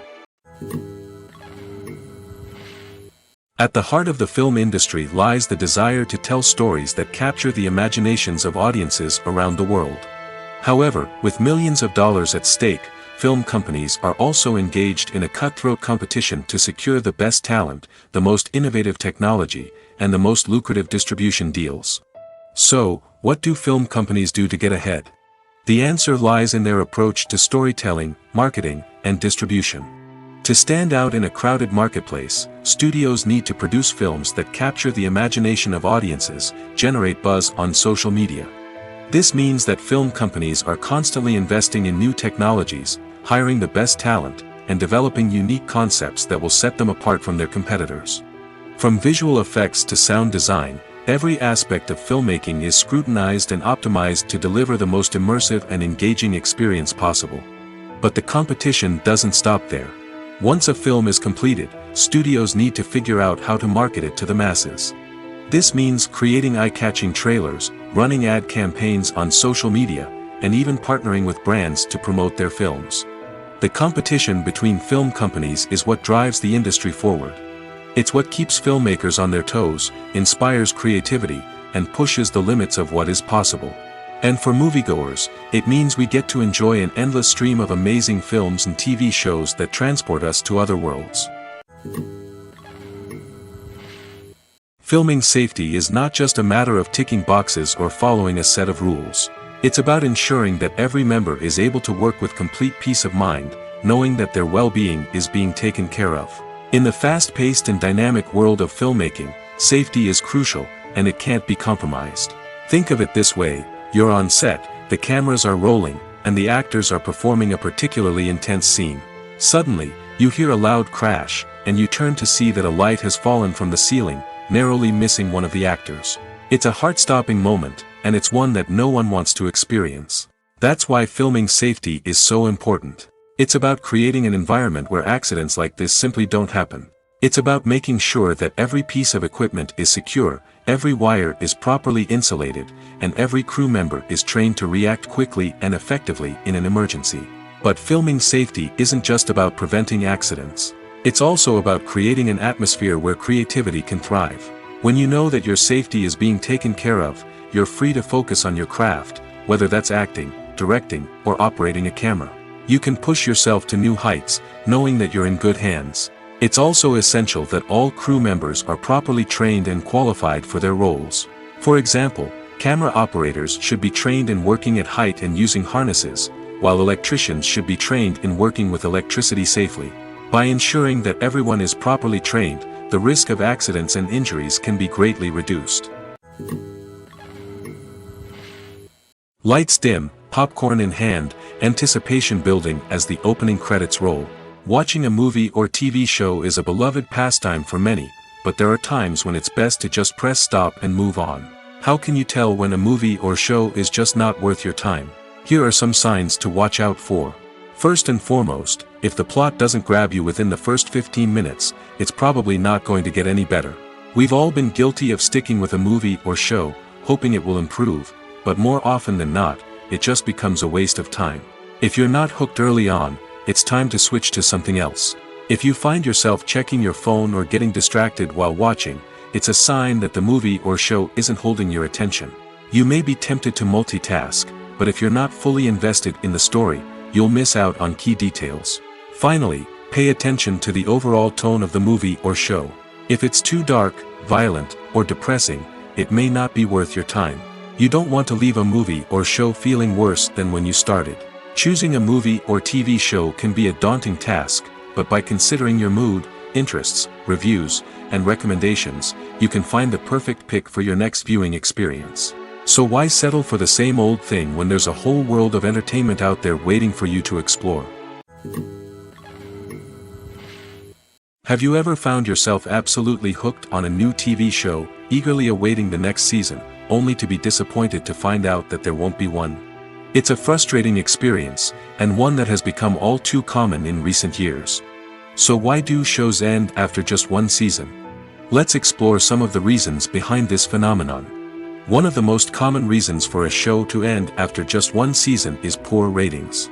At the heart of the film industry lies the desire to tell stories that capture the imaginations of audiences around the world. However, with millions of dollars at stake, film companies are also engaged in a cutthroat competition to secure the best talent, the most innovative technology, and the most lucrative distribution deals. So, what do film companies do to get ahead? The answer lies in their approach to storytelling, marketing, and distribution. To stand out in a crowded marketplace, studios need to produce films that capture the imagination of audiences, generate buzz on social media. This means that film companies are constantly investing in new technologies, hiring the best talent, and developing unique concepts that will set them apart from their competitors. From visual effects to sound design, every aspect of filmmaking is scrutinized and optimized to deliver the most immersive and engaging experience possible. But the competition doesn't stop there. Once a film is completed, studios need to figure out how to market it to the masses. This means creating eye-catching trailers, running ad campaigns on social media, and even partnering with brands to promote their films. The competition between film companies is what drives the industry forward. It's what keeps filmmakers on their toes, inspires creativity, and pushes the limits of what is possible. And for moviegoers, it means we get to enjoy an endless stream of amazing films and TV shows that transport us to other worlds. Filming safety is not just a matter of ticking boxes or following a set of rules. It's about ensuring that every member is able to work with complete peace of mind, knowing that their well-being is being taken care of. In the fast-paced and dynamic world of filmmaking, safety is crucial, and it can't be compromised. Think of it this way: you're on set, the cameras are rolling, and the actors are performing a particularly intense scene. Suddenly, you hear a loud crash, and you turn to see that a light has fallen from the ceiling, narrowly missing one of the actors. It's a heart-stopping moment, and it's one that no one wants to experience. That's why filming safety is so important. It's about creating an environment where accidents like this simply don't happen. It's about making sure that every piece of equipment is secure, every wire is properly insulated, and every crew member is trained to react quickly and effectively in an emergency. But filming safety isn't just about preventing accidents. It's also about creating an atmosphere where creativity can thrive. When you know that your safety is being taken care of, you're free to focus on your craft, whether that's acting, directing, or operating a camera. You can push yourself to new heights, knowing that you're in good hands. It's also essential that all crew members are properly trained and qualified for their roles. For example, camera operators should be trained in working at height and using harnesses, while electricians should be trained in working with electricity safely. By ensuring that everyone is properly trained, the risk of accidents and injuries can be greatly reduced. Lights dim, popcorn in hand, anticipation building as the opening credits roll. Watching a movie or TV show is a beloved pastime for many, but there are times when it's best to just press stop and move on. How can you tell when a movie or show is just not worth your time? Here are some signs to watch out for. First and foremost, if the plot doesn't grab you within the first 15 minutes, it's probably not going to get any better. We've all been guilty of sticking with a movie or show, hoping it will improve, but more often than not, it just becomes a waste of time. If you're not hooked early on, it's time to switch to something else. If you find yourself checking your phone or getting distracted while watching, it's a sign that the movie or show isn't holding your attention. You may be tempted to multitask, but if you're not fully invested in the story, you'll miss out on key details. Finally, pay attention to the overall tone of the movie or show. If it's too dark, violent, or depressing, it may not be worth your time. You don't want to leave a movie or show feeling worse than when you started. Choosing a movie or TV show can be a daunting task, but by considering your mood, interests, reviews, and recommendations, you can find the perfect pick for your next viewing experience. So why settle for the same old thing when there's a whole world of entertainment out there waiting for you to explore? Have you ever found yourself absolutely hooked on a new TV show, eagerly awaiting the next season, only to be disappointed to find out that there won't be one? It's a frustrating experience, and one that has become all too common in recent years. So why do shows end after just one season? Let's explore some of the reasons behind this phenomenon. One of the most common reasons for a show to end after just one season is poor ratings.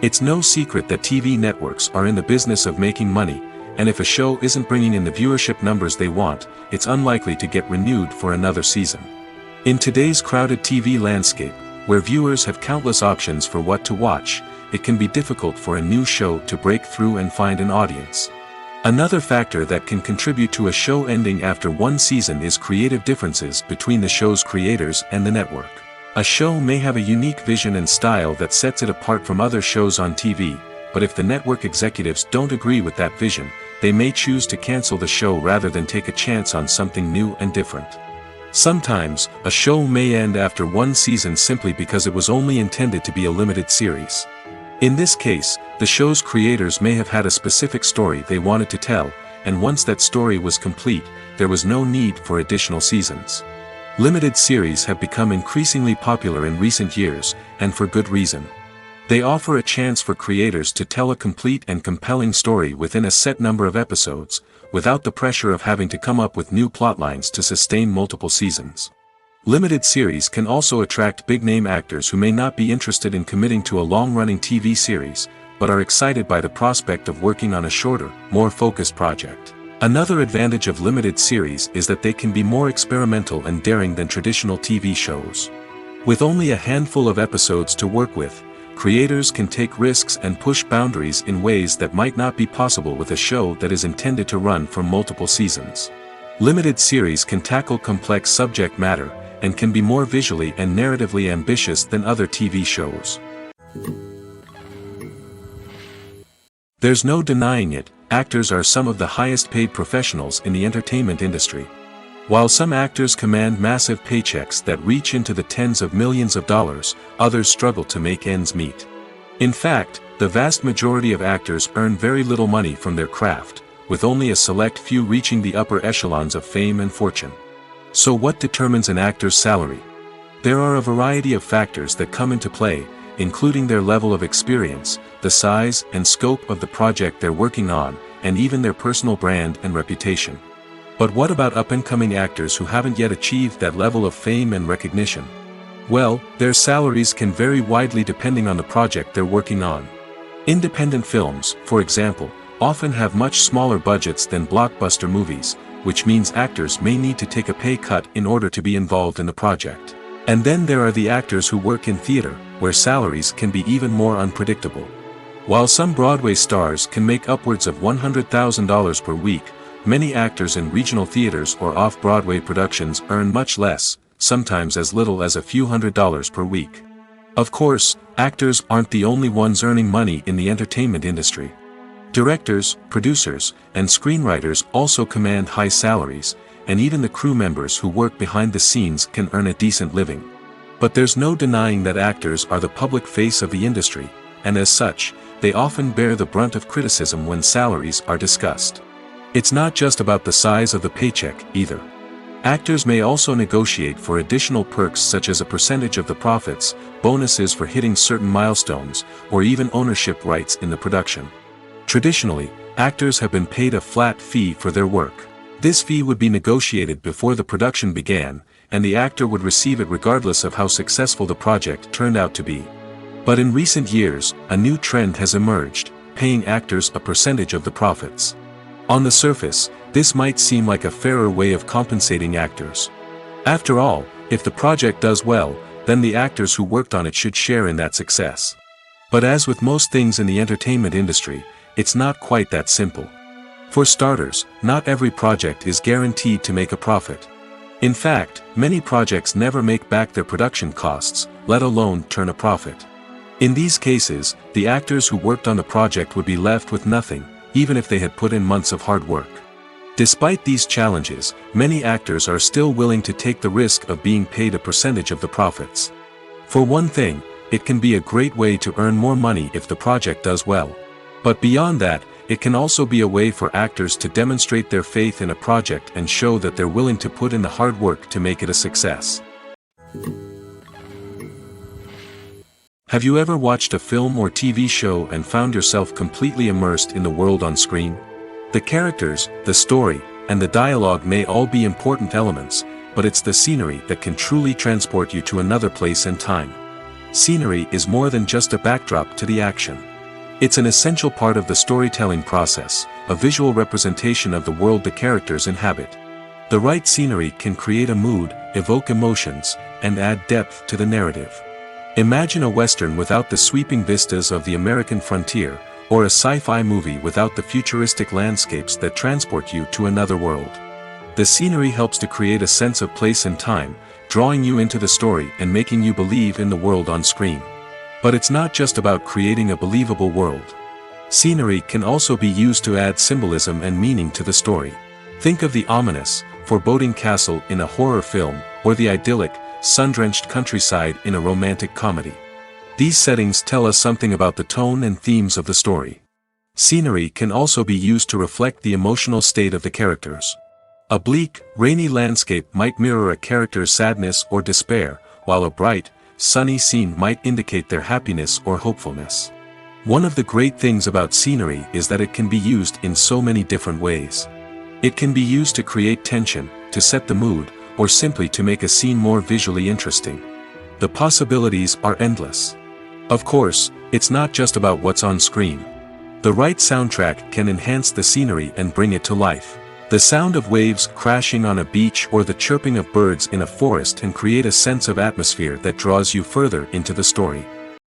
It's no secret that TV networks are in the business of making money, and if a show isn't bringing in the viewership numbers they want, it's unlikely to get renewed for another season. In today's crowded TV landscape, where viewers have countless options for what to watch, it can be difficult for a new show to break through and find an audience. Another factor that can contribute to a show ending after one season is creative differences between the show's creators and the network. A show may have a unique vision and style that sets it apart from other shows on TV, but if the network executives don't agree with that vision, they may choose to cancel the show rather than take a chance on something new and different. Sometimes, a show may end after one season simply because it was only intended to be a limited series. In this case, the show's creators may have had a specific story they wanted to tell, and once that story was complete, there was no need for additional seasons. Limited series have become increasingly popular in recent years, and for good reason. They offer a chance for creators to tell a complete and compelling story within a set number of episodes, without the pressure of having to come up with new plotlines to sustain multiple seasons. Limited series can also attract big-name actors who may not be interested in committing to a long-running TV series, but are excited by the prospect of working on a shorter, more focused project. Another advantage of limited series is that they can be more experimental and daring than traditional TV shows. With only a handful of episodes to work with, creators can take risks and push boundaries in ways that might not be possible with a show that is intended to run for multiple seasons. Limited series can tackle complex subject matter, and can be more visually and narratively ambitious than other TV shows. There's no denying it, actors are some of the highest paid professionals in the entertainment industry. While some actors command massive paychecks that reach into the tens of millions of dollars, others struggle to make ends meet. In fact, the vast majority of actors earn very little money from their craft, with only a select few reaching the upper echelons of fame and fortune. So what determines an actor's salary? There are a variety of factors that come into play, including their level of experience, the size and scope of the project they're working on, and even their personal brand and reputation. But what about up-and-coming actors who haven't yet achieved that level of fame and recognition? Well, their salaries can vary widely depending on the project they're working on. Independent films, for example, often have much smaller budgets than blockbuster movies, which means actors may need to take a pay cut in order to be involved in the project. And then there are the actors who work in theater, where salaries can be even more unpredictable. While some Broadway stars can make upwards of $100,000 per week, many actors in regional theaters or off-Broadway productions earn much less, sometimes as little as a few $100s per week. Of course, actors aren't the only ones earning money in the entertainment industry. Directors, producers, and screenwriters also command high salaries, and even the crew members who work behind the scenes can earn a decent living. But there's no denying that actors are the public face of the industry, and as such, they often bear the brunt of criticism when salaries are discussed. It's not just about the size of the paycheck, either. Actors may also negotiate for additional perks such as a percentage of the profits, bonuses for hitting certain milestones, or even ownership rights in the production. Traditionally, actors have been paid a flat fee for their work. This fee would be negotiated before the production began, and the actor would receive it regardless of how successful the project turned out to be. But in recent years, a new trend has emerged, paying actors a percentage of the profits. On the surface, this might seem like a fairer way of compensating actors. After all, if the project does well, then the actors who worked on it should share in that success. But as with most things in the entertainment industry, it's not quite that simple. For starters, not every project is guaranteed to make a profit. In fact, many projects never make back their production costs, let alone turn a profit. In these cases, the actors who worked on the project would be left with nothing, even if they had put in months of hard work. Despite these challenges, many actors are still willing to take the risk of being paid a percentage of the profits. For one thing, it can be a great way to earn more money if the project does well. But beyond that, it can also be a way for actors to demonstrate their faith in a project and show that they're willing to put in the hard work to make it a success. Have you ever watched a film or TV show and found yourself completely immersed in the world on screen? The characters, the story, and the dialogue may all be important elements, but it's the scenery that can truly transport you to another place and time. Scenery is more than just a backdrop to the action. It's an essential part of the storytelling process, a visual representation of the world the characters inhabit. The right scenery can create a mood, evoke emotions, and add depth to the narrative. Imagine a Western without the sweeping vistas of the American frontier, or a sci-fi movie without the futuristic landscapes that transport you to another world. The scenery helps to create a sense of place and time, drawing you into the story and making you believe in the world on screen. But it's not just about creating a believable world. Scenery can also be used to add symbolism and meaning to the story. Think of the ominous, foreboding castle in a horror film, or the idyllic, sun-drenched countryside in a romantic comedy. These settings tell us something about the tone and themes of the story. Scenery can also be used to reflect the emotional state of the characters. A bleak, rainy landscape might mirror a character's sadness or despair, while a bright, sunny scene might indicate their happiness or hopefulness. One of the great things about scenery is that it can be used in so many different ways. It can be used to create tension, to set the mood, or simply to make a scene more visually interesting. The possibilities are endless. Of course, it's not just about what's on screen. The right soundtrack can enhance the scenery and bring it to life. The sound of waves crashing on a beach or the chirping of birds in a forest can create a sense of atmosphere that draws you further into the story.